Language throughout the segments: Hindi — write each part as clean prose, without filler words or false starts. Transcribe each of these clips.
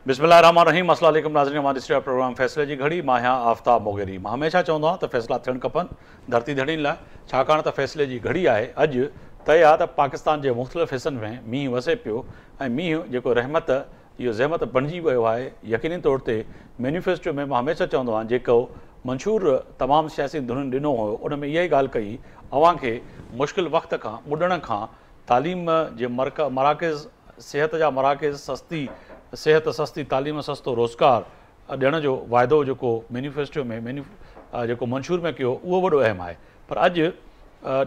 बिस्मिल्लाहिर्रहमानिर्रहीम। अस्सलाम वालेकुम नाज़रीन, हमारे इस प्रोग्राम फ़ैसले की घड़ी मां आहियां आफ़ताब मोगेरी। मां हमेशा चवंदो आहियां त फ़ैसला थियणु खपनि धरती धड़ीनि लाइ, छाकाणि त फ़ैसले जी घड़ी आहे। अॼु तय आहे त पाकिस्तान जे मुख़्तलिफ़ हिसनि में मींहुं वसे पियो ऐं मींहुं जेको रहमत इहो ज़हमत बणिजी वियो आहे। यकीनी तौर ते मैनिफेस्टो में मां हमेशह चवंदो आहियां जेको मंशूर तमामु सियासी धुन ॾिनो हुयो उन में इहा ई ॻाल्हि कई अवां खे मुश्किल वक़्त खां ॿुॾण खां तालीम जे मराकज़, सिहत जा मराकज़, सिहत सस्ती तालीम, सस्तो रोज़गार ॾियण जो वाइदो जेको मैनिफेस्टो में जेको मंशूर में कयो उहो वॾो अहम आहे। पर अॼु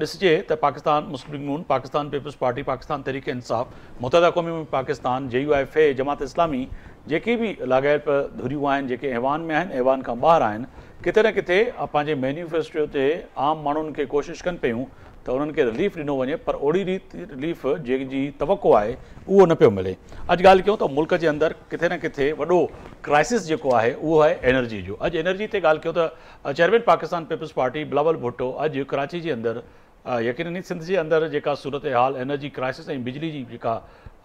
ॾिसिजे त पाकिस्तान मुस्लिम नून, पाकिस्तान पीपल्स पार्टी, पाकिस्तान तहरीक इंसाफ़, मुतहदा क़ौमी पाकिस्तान, JUIF, जमात इस्लामी, जेके बि लाॻापियल धुरियूं आहिनि, जेके ऐवान में आहिनि, ऐवान खां ॿाहिरि आहिनि, किथे न किथे पंहिंजे मैनिफेस्टो ते आम माण्हुनि खे कोशिशि कनि पियूं त उन्हनि खे रिलीफ ॾिनो वञे, पर ओड़ी रीति रिलीफ जंहिंजी तवक़ो आहे उहो न पियो मिले। अॼु ॻाल्हि कयूं त मुल्क जे अंदरि किथे न किथे वॾो क्राइसिस जेको आहे उहो आहे एनर्जी जो। अॼु एनर्जी ते ॻाल्हि कयूं त chairman Pakistan peoples party Bilawal Bhutto अॼु कराची जे अंदरि यकीननी सिंध जे अंदरि जेका सूरत हाल एनर्जी क्राइसिस ऐं बिजली जी जेका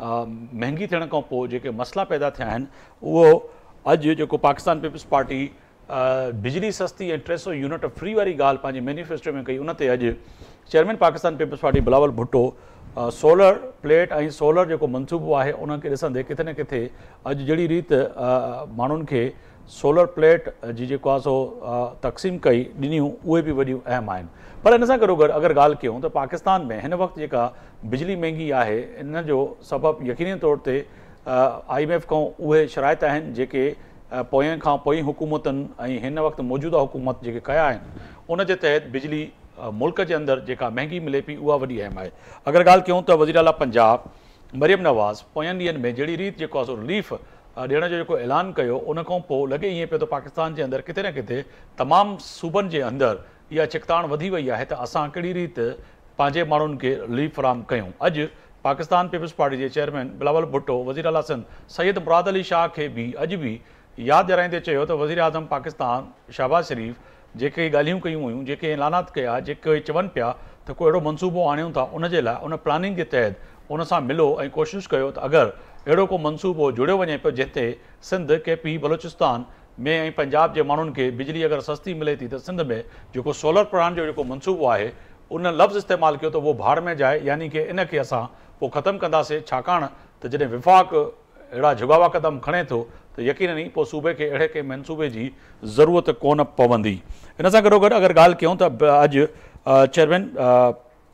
महांगी थियण खां पोइ जेके मसइला पैदा थिया आहिनि उहो अॼु जेको पाकिस्तान पीपल्स पार्टी बिजली सस्ती ऐं 300 यूनिट फ्री वारी ॻाल्हि पंहिंजे मैनिफेस्टो में कई, उन ते अॼु chairman Pakistan peoples party Bilawal Bhutto solar plate ऐं सोलर जेको मनसूबो आहे उनखे ॾिसंदे किथे न किथे अॼु जहिड़ी रीति माण्हुनि खे सोलर प्लेट जी जेको आहे सो तक़सीम कई ॾिनियूं उहे बि वॾियूं अहम आहिनि। पर इन सां गॾोगॾु अगरि ॻाल्हि कयूं त पाकिस्तान में हिन वक़्तु जेका बिजली महांगी आहे इन जो सबबु यकीनी तौर ते IMF खां उहे शराइत आहिनि जेके पोयनि खां पोइ हुकूमतुनि ऐं हिन वक़्तु मौजूदा हुकूमत जेके कया आहिनि उन जे तहत बिजली मुल्क जे अंदरि जेका महांगी मिले पई उहा वॾी अहम आहे। अगरि ॻाल्हि कयूं त वज़ीर आला पंजाब मरियम नवाज़ पोयनि ॾींहंनि में जहिड़ी रीति जेको आहे सो रिलीफ ॾियण जो जेको ऐलान कयो उन खां पोइ लॻे ईअं पियो त पाकिस्तान जे अंदरि किथे न किथे तमामु सूबनि जे अंदरि इहा चिकताण वधी वई आहे त असां कहिड़ी रीति पंहिंजे माण्हुनि खे रिलीफ फ़राहम कयूं। अॼु पाकिस्तान पीपल्स पार्टी जे चेयरमैन बिलावल भुट्टो वज़ीर आला सिंध सैयद मुराद अली शाह खे बि अॼु बि यादि ॾियाराईंदे चयो त वज़ीर आज़म पाकिस्तान शहबाज़ शरीफ़ जेके ॻाल्हियूं कयूं हुयूं, जेके ऐलानात कया, जेके चवनि पिया त को अहिड़ो मनसूबो आणियूं था उन जे लाइ उन प्लानिंग जे तहत उन सां मिलो ऐं कोशिशि कयो त अगरि अहिड़ो को मनसूबो जुड़ियो वञे पियो जिते सिंध, KP, बलूचिस्तान में ऐं पंजाब जे माण्हुनि खे बिजली अगरि सस्ती मिले थी त सिंध में जेको सोलर प्लांट जो जेको मनसूबो आहे उन लफ़्ज़ इस्तेमालु कयो त उहो भाड़ में जाए, यानी कि इन खे असां पोइ ख़तमु कंदासीं, छाकाणि त जॾहिं विफ़ाक़ अहिड़ा जुगावा क़दम खणे थो त यकीननी पोइ सूबे खे अहिड़े कंहिं मनसूबे जी ज़रूरत कोन पवंदी। इन सां गॾोगॾु अगरि ॻाल्हि कयूं त अॼु चेयरमैन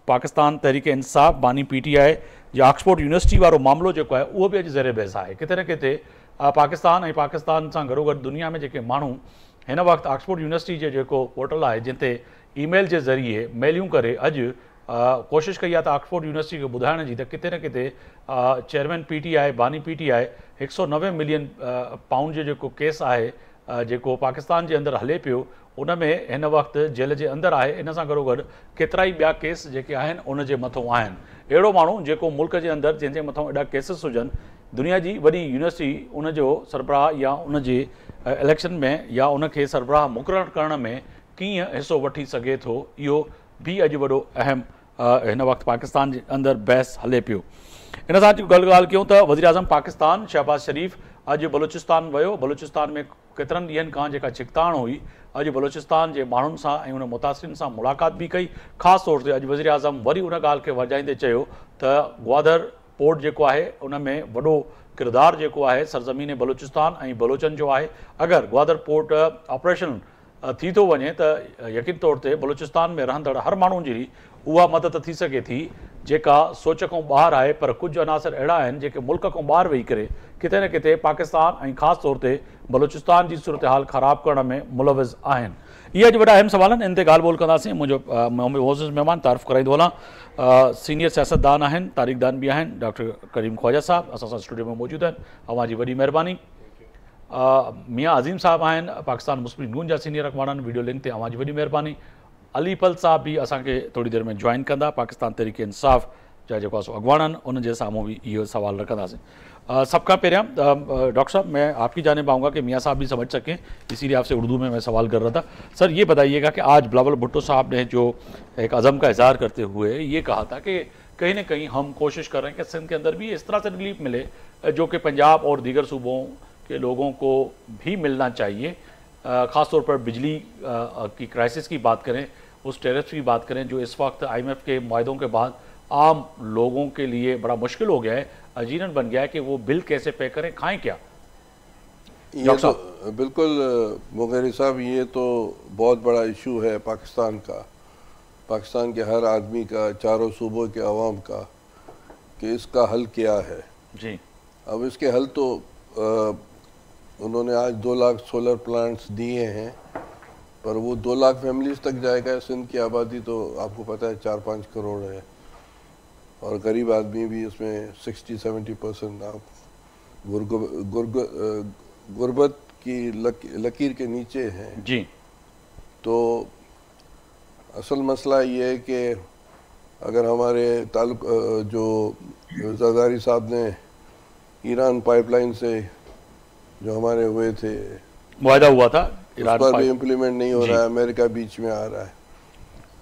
पाकिस्तान तहरीक इंसाफ़ बानी PTI जे ऑक्सफोर्ड यूनिवर्सिटी वारो मामिलो जेको आहे उहो बि अॼु ज़ेर बहस आहे। किथे न किथे पाकिस्तान ऐं पाकिस्तान सां गॾोगॾु दुनिया में जेके माण्हू हिन वक़्तु ऑक्सफोर्ड यूनिवर्सिटी जो जेको पोर्टल आहे जिते ईमेल जे ज़रिए मेलियूं करे अॼु कोशिशि कई आहे त ऑक्सफोर्ड यूनिवर्सिटी खे ॿुधाइण जी त किथे न किथे चेयरमैन PTI बानी PTI 190 मिलियन पाउंड जो जेको केस आहे जेको पाकिस्तान जे अंदरि हले पियो उन में हिन वक़्तु जेल जे अंदरि आहे। इन सां गॾोगॾु केतिरा ई ॿिया केस जेके आहिनि उन जे मथां आहिनि। अहिड़ो माण्हू जेको मुल्क जे अंदरि जंहिंजे मथां एॾा केसिस हुजनि, दुनिया जी वॾी यूनिवर्सिटी उन जो सरबराह या उन जे इलेक्शन में या उन खे सरबराह मुक़ररु करण में कीअं हिसो वठी सघे थो, इहो बि अॼु वॾो अहम हिन वक़्तु पाकिस्तान जे अंदरि बहस हले पियो। इन सां ॻाल्हि कयूं त वज़ीर आज़म पाकिस्तान शहबाज़ शरीफ़ अॼु बलूचिस्तान वियो। बलूचिस्तान में केतिरनि ॾींहंनि खां जेका चिकताण हुई अॼु बलूचिस्तान जे माण्हुनि सां ऐं उन मुतासिरनि सां मुलाक़ात बि कई। ख़ासि तौर ते अॼु वज़ीर आज़म वरी उन ॻाल्हि खे वॼाईंदे चयो त ग्वादर पोर्ट जेको आहे उन में वॾो किरदारु जेको आहे सरज़मीन बलूचिस्तान ऐं बलोचनि जो आहे। अगरि ग्वादर पोर्ट ऑपरेशन थी थो वञे त यकीन तौर ते बलूचिस्तान में रहंदड़ हर माण्हू जी उहा मदद थी सघे थी जेका सोच खां ॿाहिरि आहे। पर कुझु अनासर अहिड़ा आहिनि जेके मुल्क खां ॿाहिरि वेही करे किथे न किथे पाकिस्तान ऐं ख़ासि तौर ते बलूचिस्तान जी सूरत हाल ख़राबु करण में मुलविज़ आहिनि। इहे अॼु वॾा अहम सवाल आहिनि, इन ते ॻाल्हि ॿोल कंदासीं। मुंहिंजो मोज़िज़ महिमान तारीफ़ कराईंदो हलां, सीनियर सियासतदान आहिनि, तारीख़दान बि आहिनि, डॉक्टर करीम ख्वाजा साहब असां सां स्टूडियो में मौजूदु आहिनि, अवां जी वॾी महिरबानी। मियाँ अज़ीम साहब आहिनि, पाकिस्तान मुस्लिम नून जा सीनियर अखबारनि, वीडियो लिंक ते अवां जी वॾी महिरबानी। अली पल साहब भी असांखे थोड़ी देर में ज्वाइन कंदा, पाकिस्तान तहरीक इंसाफ़ जा जेको आहे सो अॻवान आहिनि उन जे साम्हूं भी इहो सवाल रखंदासीं। सब खां पहिरियां डॉक्टर साहब मैं आपकी जानिब आऊँगा कि मियाँ साहब भी समझ सकें, इसीलिए आपसे उर्दू में मैं सवाल कर रहा था। सर ये बताइएगा कि आज बिलावल भुट्टो साहब ने जो एक अज़म का इज़हार करते हुए ये कहा था कि कहीं ना कहीं हम कोशिश कर रहे हैं कि सिंध के अंदर भी इस तरह से रिलीफ मिले जो कि पंजाब और दीगर सूबों कि लोगों को भी मिलना चाहिए, ख़ास तौर पर बिजली की क्राइसिस की बात करें, उस टैरिफ की बात करें जो इस वक्त IMF के मुआहदों के बाद आम लोगों के लिए बड़ा मुश्किल हो गया है, अजीरन बन गया है कि वो बिल कैसे पे करें, खाएं क्या? ये तो बिल्कुल मोगेरी साहब, ये तो बहुत बड़ा इशू है पाकिस्तान का, पाकिस्तान के हर आदमी का, चारों सूबों के अवाम का, कि इसका हल क्या है जी। अब इसके हल तो उन्होंने आज 2 लाख सोलर प्लांट्स दिए हैं, पर वो 2 लाख फैमिलीज तक जाएगा। सिंध की आबादी तो आपको पता है 4-5 करोड़ है, और गरीब आदमी भी उसमें 60-70% आप गुर्बत की लकीर के नीचे हैं जी। तो असल मसला ये है कि अगर हमारे ताल्लुक जो जरदारी साहब ने ईरान पाइपलाइन से जो हमारे हुए थे, मुआहदा हुआ था, उस पर भी इम्प्लीमेंट नहीं हो रहा है, अमेरिका बीच में आ रहा है।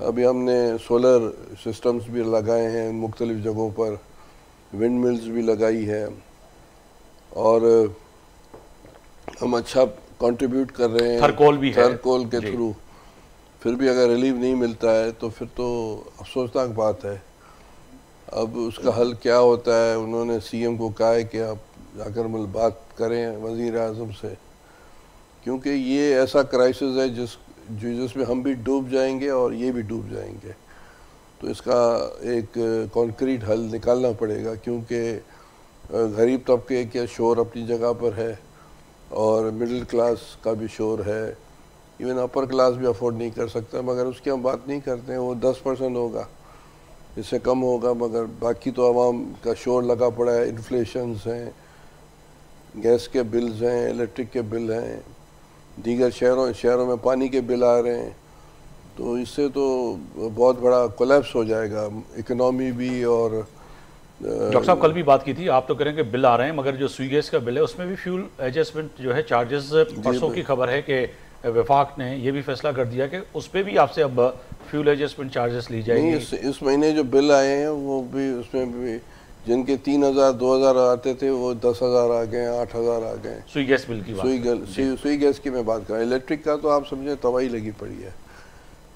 अभी हमने सोलर सिस्टम्स भी लगाए हैं मुख्तलिफ जगहों पर, विंड मिल्स भी लगाई है, और हम अच्छा कंट्रीब्यूट कर रहे हैं थर्कोल भी है, थर्कोल के थ्रू। फिर भी अगर रिलीफ नहीं मिलता है तो फिर तो अफसोसनाक बात है। अब उसका हल क्या होता है, उन्होंने CM को कहा है कि आप जाकर बात करें वज़ीर आज़म से, क्योंकि ये ऐसा क्राइसिस है जिसमें हम भी डूब जाएंगे और ये भी डूब जाएंगे। तो इसका एक कॉन्क्रीट हल निकालना पड़ेगा, क्योंकि गरीब तबके के शोर अपनी जगह पर है और मिडिल क्लास का भी शोर है, इवन अपर क्लास भी अफोर्ड नहीं कर सकता, मगर उसकी हम बात नहीं करते हैं। वो 10% होगा, इससे कम होगा, मगर बाकी तो आवाम का शोर लगा पड़ा है। इन्फ्लेशंस हैं, गैस के बिल्स हैं, इलेक्ट्रिक के बिल हैं, दीगर शहरों में पानी के बिल आ रहे हैं, तो इससे तो बहुत बड़ा कोलैप्स हो जाएगा इकोनॉमी भी। और डॉक्टर साहब कल भी बात की थी, आप तो कह रहे हैं कि बिल आ रहे हैं, मगर जो स्वी गैस का बिल है उसमें भी फ्यूल एडजस्टमेंट जो है चार्जेस, परसों की खबर है कि वफाक ने ये भी फैसला कर दिया कि उस पर भी आपसे अब फ्यूल एडजस्टमेंट चार्जेस ली जाएंगे। इस महीने जो बिल आए हैं वो भी, उसमें भी जिनके 3,000 2,000 आते थे वो 10,000 आ गए, 8,000 आ गए। सुई गैस बिल की बात, सुई गैस की मैं बात कर रहा हूँ, इलेक्ट्रिक का तो आप समझे तबाही लगी पड़ी है।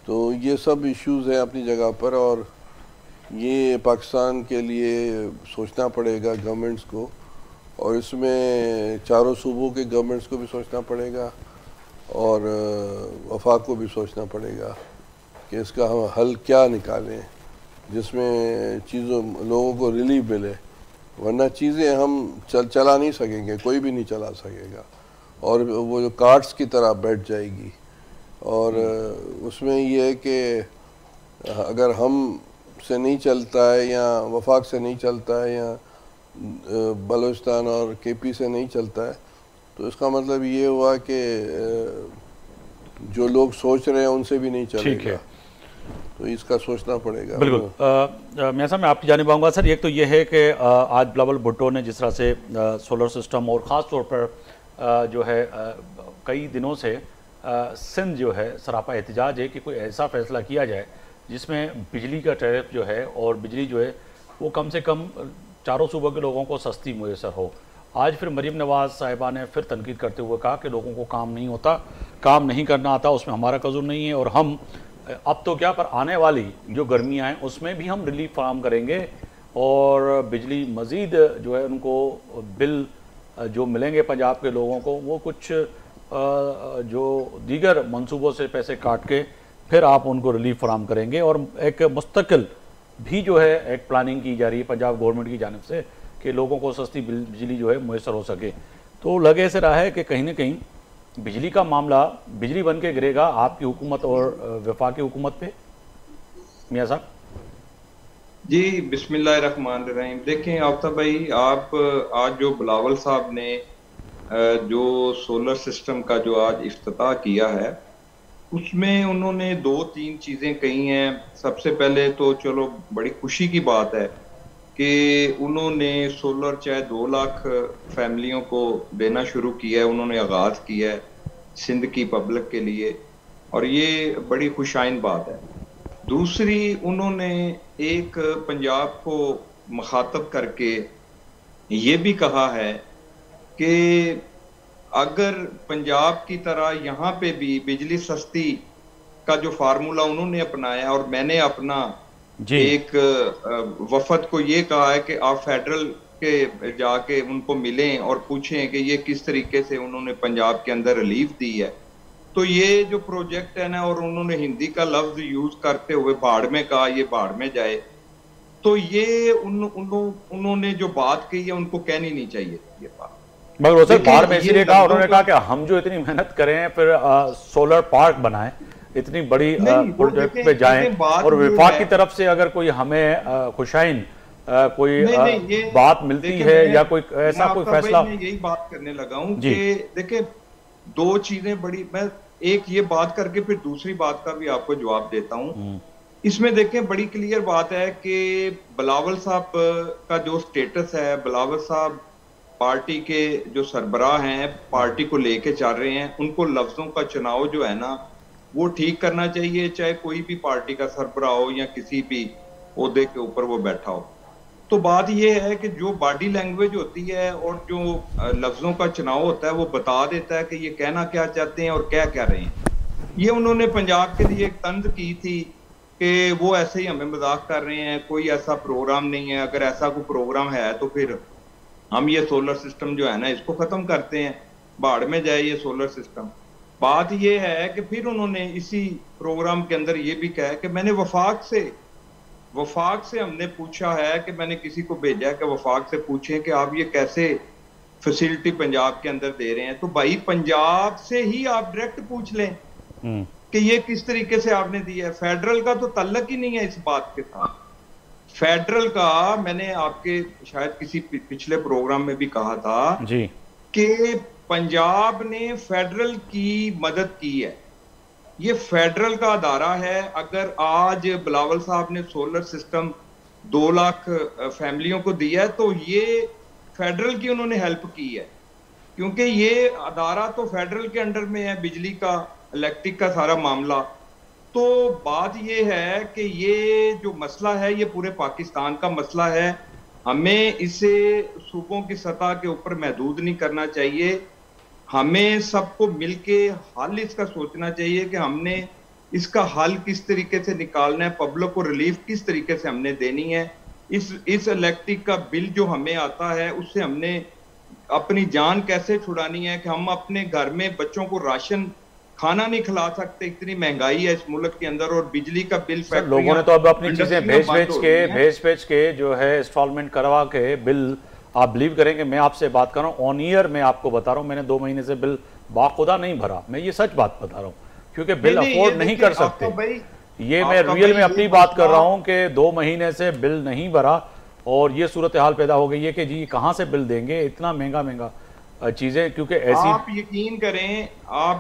तो ये सब इश्यूज हैं अपनी जगह पर, और ये पाकिस्तान के लिए सोचना पड़ेगा गवर्नमेंट्स को, और इसमें चारों सूबों के गवर्नमेंट्स को भी सोचना पड़ेगा और वफाक को भी सोचना पड़ेगा कि इसका हम हल क्या निकालें जिसमें लोगों को रिलीफ मिले, वरना चीज़ें हम चला नहीं सकेंगे, कोई भी नहीं चला सकेगा, और वो जो कार्ड्स की तरह बैठ जाएगी। और उसमें ये है कि अगर हम से नहीं चलता है, या वफाक से नहीं चलता है, या बलूचिस्तान और KP से नहीं चलता है, तो इसका मतलब ये हुआ कि जो लोग सोच रहे हैं उनसे भी नहीं चलेगा। तो इसका सोचना पड़ेगा। बिल्कुल। मैं साहब मैं आपकी जानिब आऊँगा सर। एक तो ये है कि आज बिलावल भुट्टो ने जिस तरह से सोलर सिस्टम और ख़ास तौर पर जो है कई दिनों से सिंध जो है सरापा एहतजाज है कि कोई ऐसा फैसला किया जाए जिसमें बिजली का टैरिफ जो है और बिजली जो है वो कम से कम चारों सूबों के लोगों को सस्ती मुयसर हो। आज फिर मरीम नवाज़ साहिबा ने फिर तनकीद करते हुए कहा कि लोगों को काम नहीं होता, काम नहीं करना आता, उसमें हमारा कसूर नहीं है, और हम अब तो क्या पर आने वाली जो गर्मियाँ हैं उसमें भी हम रिलीफ फराहम करेंगे, और बिजली मज़ीद जो है उनको बिल जो मिलेंगे पंजाब के लोगों को वो कुछ जो दीगर मंसूबों से पैसे काट के फिर आप उनको रिलीफ फराहम करेंगे, और एक मुस्तकिल भी जो है एक प्लानिंग की जा रही है पंजाब गवर्नमेंट की जानिब से कि लोगों को सस्ती बिजली जो है मुयसर हो सके। तो लगे ऐसे रहा है कि कहीं ना कहीं बिजली का मामला बिजली बन के गिरेगा आपकी हुकूमत और वफाक की हुकूमत पे। मियाँ साहब जी, बिस्मिल्लाहिर्रहमानिर्रहीम। देखें आफ्ताब भाई, आप आज जो बिलावल साहब ने जो सोलर सिस्टम का जो आज इफ्तिताह किया है उसमें उन्होंने 2-3 चीज़ें कही हैं। सबसे पहले तो चलो बड़ी खुशी की बात है कि उन्होंने सोलर चाहे 2 लाख फैमिलियों को देना शुरू किया है, उन्होंने आगाज़ किया है सिंध की पब्लिक के लिए, और ये बड़ी खुशाइन बात है। दूसरी, उन्होंने एक पंजाब को मुखातब करके ये भी कहा है कि अगर पंजाब की तरह यहाँ पे भी बिजली सस्ती का जो फार्मूला उन्होंने अपनाया और मैंने अपना जी एक वफद को ये कहा है कि आप फेडरल के जाके उनको मिलें और पूछें कि ये किस तरीके से उन्होंने पंजाब के अंदर रिलीफ दी है, तो ये जो प्रोजेक्ट है ना, और उन्होंने हिंदी का लफ्ज यूज करते हुए भाड़ में कहा, ये भाड़ में जाए, तो ये उन्होंने जो बात कही है उनको कहनी नहीं चाहिए ये बात। मगर वो सर देखिए, बाहर में इसीलिए ये कहा, उन्होंने लफ्जों कहा कि हम जो इतनी मेहनत करें फिर सोलर पार्क बनाएं, इतनी बड़ी नहीं, वो प्रोजेक्ट देखें, पे जाएं, देखें, बात और ये विभाग है- की तरफ से अगर कोई हमें खुशाइन कोई नहीं, ये बात मिलती देखिए, है मैं- या कोई मैं ऐसा कोई आपका भाई, फैसला। मैं यही बात करने लगा हूं जी। कि देखिए दो चीजें बड़ी, मैं एक ये बात करके फिर दूसरी बात का भी आपको जवाब देता हूं। इसमें देखें बड़ी क्लियर बात है कि बिलावल साहब का जो स्टेटस है, बिलावल साहब पार्टी के जो सरबराह हैं, पार्टी को लेके चल रहे हैं, उनको लफ्जों का चुनाव जो है ना वो ठीक करना चाहिए, चाहे कोई भी पार्टी का सरबराह हो या किसी भी ओहदे के ऊपर वो बैठा हो। तो बात ये है कि जो बॉडी लैंग्वेज होती है और जो लफ्जों का चुनाव होता है वो बता देता है कि ये कहना क्या चाहते हैं और क्या कह रहे हैं। ये उन्होंने पंजाब के लिए एक तंज की थी कि वो ऐसे ही हमें मजाक कर रहे हैं, कोई ऐसा प्रोग्राम नहीं है, अगर ऐसा कोई प्रोग्राम है तो फिर हम ये सोलर सिस्टम जो है ना इसको खत्म करते हैं, भाड़ में जाए ये सोलर सिस्टम। बात ये है कि फिर उन्होंने इसी प्रोग्राम के अंदर ये भी कहा कि मैंने वफाक से हमने पूछा है, कि मैंने किसी को भेजा है कि वफाक से पूछें कि आप ये कैसे फैसिलिटी पंजाब के अंदर दे रहे हैं। तो भाई पंजाब से ही आप डायरेक्ट पूछ लें कि ये किस तरीके से आपने दिया है। फेडरल का तो तल्लक ही नहीं है इस बात के साथ। फेडरल का मैंने आपके शायद किसी पिछले प्रोग्राम में भी कहा था जी कि पंजाब ने फेडरल की मदद की है, ये फेडरल का अदारा है। अगर आज बिलावल साहब ने सोलर सिस्टम 2 लाख फैमिलियों को दिया है तो ये फेडरल की उन्होंने हेल्प की है, क्योंकि ये अदारा तो फेडरल के अंडर में है, बिजली का, इलेक्ट्रिक का सारा मामला। तो बात ये है कि ये जो मसला है ये पूरे पाकिस्तान का मसला है, हमें इसे सूबों की सतह के ऊपर महदूद नहीं करना चाहिए। हमें सबको मिलके हल इसका सोचना चाहिए कि हमने इसका हल किस तरीके से निकालना है, पब्लिक को रिलीफ किस तरीके से हमने देनी है। इस इलेक्ट्रिक का बिल जो हमें आता है उससे हमने अपनी जान कैसे छुड़ानी है कि हम अपने घर में बच्चों को राशन खाना नहीं खिला सकते, इतनी महंगाई है इस मुल्क के अंदर, और बिजली का बिल लोगों ने तो अब अपनी चीजें भेज के जो है इंस्टॉलमेंट करवा के बिल, आप बिलीव करेंगे मैं आपसे बात कर रहा हूँ ऑन ईयर, मैं आपको बता रहा हूँ मैंने 2 महीने से बिल बाखुदा नहीं भरा, मैं ये सच बात बता रहा हूँ, क्योंकि बिल अफोर्ड नहीं कर सकते। ये मैं रियल में अपनी बात कर रहा हूँ कि 2 महीने से बिल नहीं भरा और ये सूरत हाल पैदा हो गई है कि जी कहाँ से बिल देंगे, इतना महंगा चीजें, क्योंकि ऐसी आप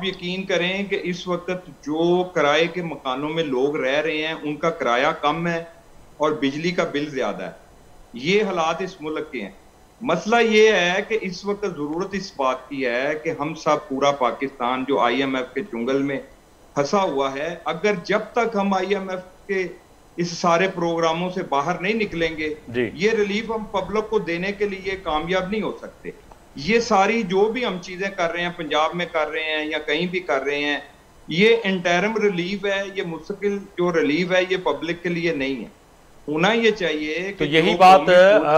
यकीन करें कि इस वक्त जो किराए के मकानों में लोग रह रहे हैं उनका किराया कम है और बिजली का बिल ज्यादा है। ये हालात इस मुल्क के हैं। मसला ये है कि इस वक्त जरूरत इस बात की है कि हम सब, पूरा पाकिस्तान जो IMF के चुंगल में फंसा हुआ है, अगर जब तक हम IMF के इस सारे प्रोग्रामों से बाहर नहीं निकलेंगे, ये रिलीफ हम पब्लिक को देने के लिए कामयाब नहीं हो सकते। ये सारी जो भी हम चीजें कर रहे हैं, पंजाब में कर रहे हैं या कहीं भी कर रहे हैं, ये इंटरम रिलीफ है, ये मुस्तकिल जो रिलीफ है ये पब्लिक के लिए नहीं है, होना ये चाहिए। तो यही बात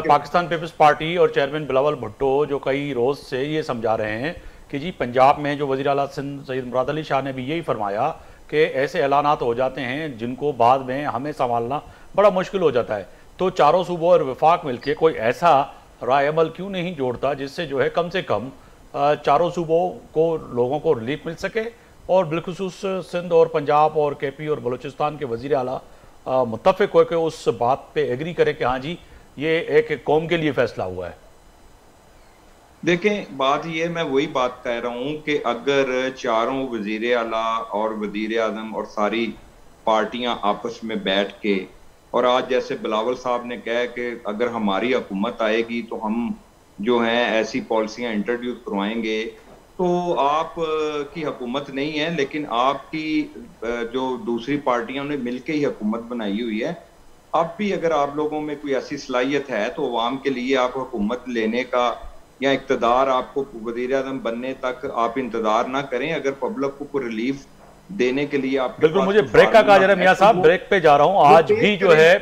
पाकिस्तान पीपल्स पार्टी और चेयरमैन बिलावल भुट्टो जो कई रोज से ये समझा रहे हैं कि जी पंजाब में जो वज़ीर आला सिंध सैयद मुराद अली शाह ने भी यही फरमाया कि ऐसे ऐलानात हो जाते हैं जिनको बाद में हमें संभालना बड़ा मुश्किल हो जाता है। तो चारों सूबों और वफाक मिलकर कोई ऐसा राय अमल क्यों नहीं जोड़ता जिससे जो है कम से कम चारों सूबों को लोगों को रिलीफ मिल सके, और बिलखुसूस सिंध और पंजाब और KP और बलूचिस्तान के वज़ीर आला मुत्तफ़िक होकर उस बात पे एग्री करें कि हाँ जी ये एक कौम के लिए फैसला हुआ है। देखें बात ये, मैं वही बात कह रहा हूं कि अगर चारों वज़ीर आला और वज़ीर आज़म और सारी पार्टियां आपस में बैठ के, और आज जैसे बिलावल साहब ने कहा कि अगर हमारी हुकूमत आएगी तो हम जो हैं ऐसी पॉलिसियां इंट्रोड्यूस करवाएंगे, तो आप की हुकूमत नहीं है लेकिन आपकी जो दूसरी पार्टियों ने मिलकर ही हुकूमत बनाई हुई है। अब भी अगर आप लोगों में कोई ऐसी सलाहियत है तो अवाम के लिए आप हुकूमत लेने का या इक़्तिदार आपको वज़ीर आज़म बनने तक आप इंतजार ना करें। अगर पब्लिक को रिलीफ देने के लिए आप बिल्कुल, मुझे ब्रेक का कहा जा रहा है मियां साहब, ब्रेक पे जा रहा हूं। आज भी जो है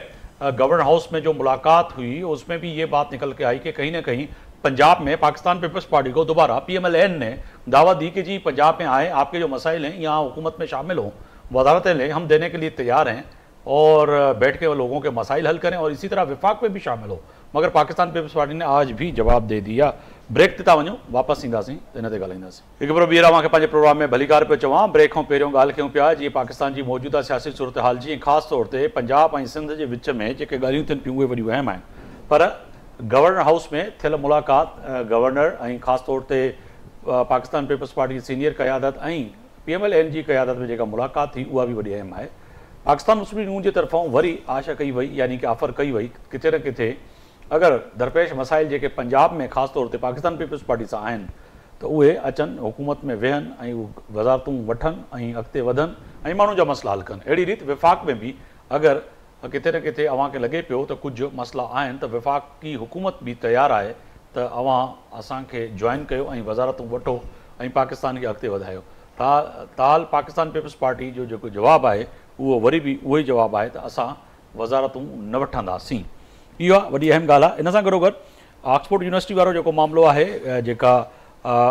गवर्नर हाउस में जो मुलाकात हुई उसमें भी ये बात निकल के आई कि कहीं ना कहीं पंजाब में पाकिस्तान पीपल्स पार्टी को दोबारा PMLN ने दावा दी कि जी पंजाब में आए, आपके जो मसाइल हैं यहाँ हुकूमत में शामिल हों, वजारतें लें, हम देने के लिए तैयार हैं और बैठ के वो लोगों के मसाइल हल करें और इसी तरह विफाक में भी शामिल हो। मगर पाकिस्तान पीपल्स पार्टी ने आज भी जवाब दे दिया। ब्रेक ते था वञूं, वापसि ईंदासीं इन ते ॻाल्हाईंदासीं। हिकु भेरो ॿीहर अव्हांखे पंहिंजे प्रोग्राम में भलीकार पियो चवां। ब्रेक खां पहिरियों ॻाल्हि कयूं पिया जीअं पाकिस्तान जी मौजूदा सियासी सूरत हाल जी, ख़ासि तौर ते पंजाब ऐं सिंध जे विच में जेके ॻाल्हियूं थियनि पियूं उहे वॾियूं अहम आहिनि। पर गवर्नर हाउस में थियल मुलाक़ात गवर्नर ऐं ख़ासि तौर ते पाकिस्तान पीपल्स पार्टी जी सीनियर क़यादत ऐं PMLN जी क़यादत में जेका मुलाक़ात थी उहा बि वॾी अहम आहे। पाकिस्तान मुस्लिम लीग नून जे तरफ़ां वरी आशा कई वई, यानी कि ऑफर कई वई किथे न किथे अगर दरपेश मसाइल जेके पंजाब में ख़ासि तौर ते पाकिस्तान पीपल्स पार्टी सां आहिनि त उहे अचनि, हुकूमत में वेहनि ऐं वज़ारतूं वठनि ऐं अॻिते वधनि ऐं माण्हुनि जा मसइला हल कनि। अहिड़ी रीति विफ़ाक़ में बि अगरि किथे न किथे अव्हांखे लॻे पियो त कुझु मसइला आहिनि त विफ़ाक़ी हुकूमत बि तयारु आहे त अव्हां असांखे जॉइन कयो ऐं वज़ारतूं वठो ऐं पाकिस्तान खे अॻिते वधायो। ताल पाकिस्तान पीपल्स पार्टी जो जेको जवाबु आहे उहो वरी बि उहो ई जवाबु आहे त असां वज़ारतूं न वठंदासीं। इहा वॾी अहम ॻाल्हि आहे। इन सां गॾोगॾु ऑक्सफोर्ड यूनिवर्सिटी वारो जेको मामिलो आहे, जेका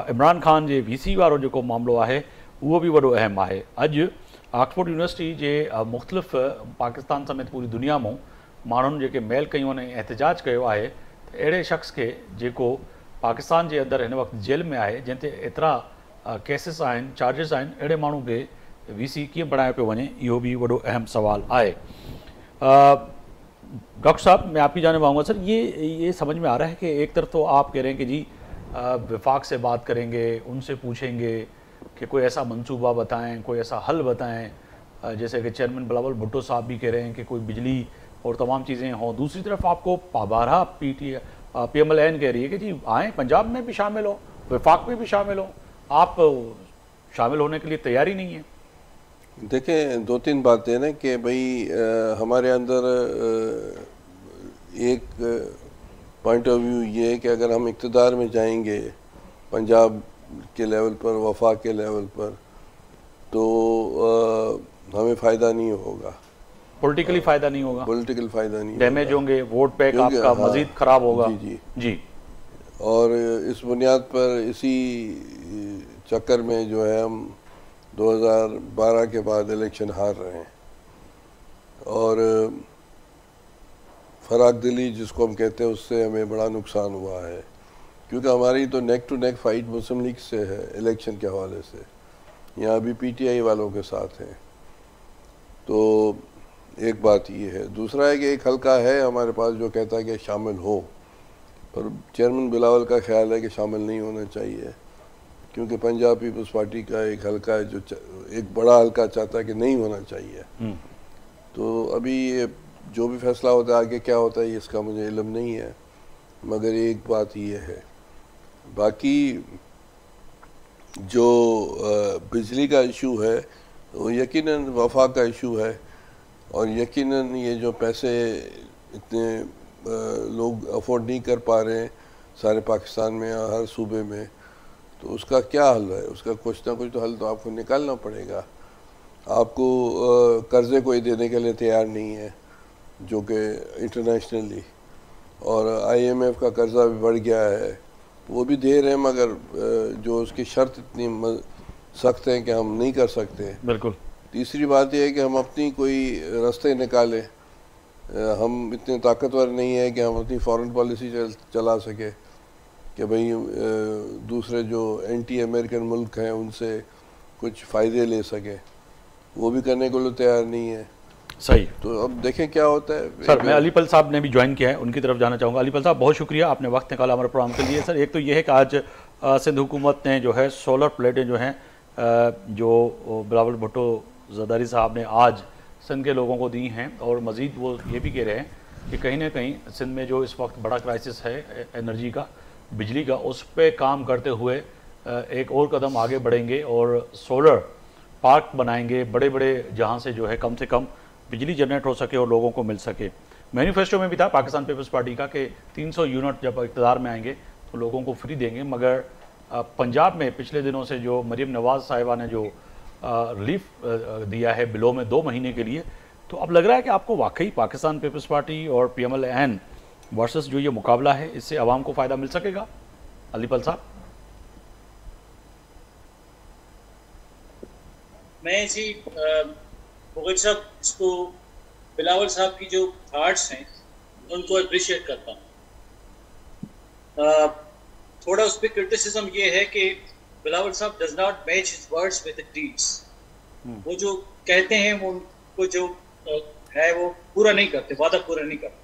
इमरान ख़ान जे VC वारो जेको मामिलो आहे उहो बि वॾो अहम आहे। अॼु ऑक्सफोर्ड यूनिवर्सिटी जे मुख़्तलिफ़ पाकिस्तान समेत पूरी दुनिया मां माण्हुनि जेके मेल कयूं आहिनि ऐं एहतिजाज कयो आहे त अहिड़े शख़्स खे जेको पाकिस्तान जे अंदरि हिन वक़्तु जेल में आहे, जंहिं ते एतिरा केसिस आहिनि, चार्जिस आहिनि, अहिड़े माण्हू खे VC कीअं बणायो पियो वञे, इहो बि वॾो अहम सुवाल आहे। डॉक्टर साहब, मैं आप ही जाने पाऊँगा सर, ये समझ में आ रहा है कि एक तरफ तो आप कह रहे हैं कि जी विफाक से बात करेंगे, उनसे पूछेंगे कि कोई ऐसा मंसूबा बताएं, कोई ऐसा हल बताएं, जैसे कि चेयरमैन बिलावल भुट्टो साहब भी कह रहे हैं कि कोई बिजली और तमाम चीज़ें हों। दूसरी तरफ आपको बारहा PMLN कह रही है कि जी आएँ, पंजाब में भी शामिल हो, विफाक में भी शामिल हो, आप शामिल होने के लिए तैयारी नहीं है। देखें, दो तीन बातें ना कि भाई हमारे अंदर एक पॉइंट ऑफ व्यू ये है कि अगर हम इक़्तिदार में जाएंगे पंजाब के लेवल पर, वफाक के लेवल पर, तो हमें फ़ायदा नहीं होगा, पॉलिटिकली फ़ायदा नहीं होगा, पॉलिटिकल फ़ायदा नहीं, डैमेज होंगे, वोट बैंक आपका मज़ीद ख़राब होगा। जी जी जी। और इस बुनियाद पर, इसी चक्कर में जो है हम 2012 के बाद इलेक्शन हार रहे हैं और फराग दिली जिसको हम कहते हैं उससे हमें बड़ा नुकसान हुआ है, क्योंकि हमारी तो neck to neck fight Muslim League से है इलेक्शन के हवाले से, यहाँ अभी PTI वालों के साथ हैं। तो एक बात ये है। दूसरा है कि एक हल्का है हमारे पास जो कहता है कि शामिल हो, पर चेयरमैन बिलावल का ख्याल है कि शामिल नहीं होना चाहिए, क्योंकि पंजाब पीपल्स पार्टी का एक हल्का है जो एक बड़ा हल्का चाहता है कि नहीं होना चाहिए। तो अभी ये जो भी फैसला होता है आगे क्या होता है इसका मुझे इल्म नहीं है, मगर एक बात ये है। बाकी जो बिजली का इशू है वो यकीनन वफा का इशू है, और यकीनन ये जो पैसे इतने लोग अफोर्ड नहीं कर पा रहे हैं सारे पाकिस्तान में या हर सूबे में, तो उसका क्या हल है? उसका कुछ ना कुछ तो हल तो आपको निकालना पड़ेगा। आपको कर्ज़े कोई देने के लिए तैयार नहीं है, जो कि इंटरनेशनली, और IMF का कर्ज़ा भी बढ़ गया है, वो भी दे रहे हैं, मगर जो उसकी शर्त इतनी सख्त है कि हम नहीं कर सकते। बिल्कुल। तीसरी बात यह है कि हम अपनी कोई रास्ते निकालें। हम इतने ताकतवर नहीं है कि हम अपनी फॉरेन पॉलिसी चला सके कि भाई दूसरे जो एंटी अमेरिकन मुल्क हैं उनसे कुछ फ़ायदे ले सके, वो भी करने को लोग तैयार नहीं है। सही। तो अब देखें क्या होता है। सर, मैं अलीपल साहब ने भी ज्वाइन किया है, उनकी तरफ जाना चाहूँगा। अलीपल साहब, बहुत शुक्रिया, आपने वक्त निकाला हमारे प्रोग्राम के लिए। सर, एक तो ये है कि आज सिंध हुकूमत ने जो है सोलर प्लेटें जो हैं जो बिलावल भुट्टो ज़रदारी साहब ने आज सिंध के लोगों को दी हैं, और मज़ीद वो ये भी कह रहे हैं कि कहीं ना कहीं सिंध में जो इस वक्त बड़ा क्राइसिस है एनर्जी का, बिजली का, उस पर काम करते हुए एक और कदम आगे बढ़ेंगे और सोलर पार्क बनाएंगे बड़े बड़े, जहाँ से जो है कम से कम बिजली जनरेट हो सके और लोगों को मिल सके। मैनिफेस्टो में भी था पाकिस्तान पीपल्स पार्टी का कि 300 यूनिट जब इक़्तिदार में आएंगे लोगों को फ्री देंगे, मगर पंजाब में पिछले दिनों से जो मरीम नवाज़ साहिबा ने जो रिलीफ दिया है बिलों में 2 महीने के लिए, तो अब लग रहा है कि आपको वाकई पाकिस्तान पीपल्स पार्टी और PMLN वर्सेस जो ये मुकाबला है इससे आवाम को फ़ायदा मिल सकेगा? अलीपल साहब। मैं जी मुगल साहब इसको बिलावल साहब की जो थाट्स हैं उनको अप्रिशिएट करता हूँ। थोड़ा उस पर क्रिटिसिज्म ये है कि बिलावल साहब does not match his words with deeds. वो जो कहते हैं वो उनको जो है वो पूरा नहीं करते, वादा पूरा नहीं करते।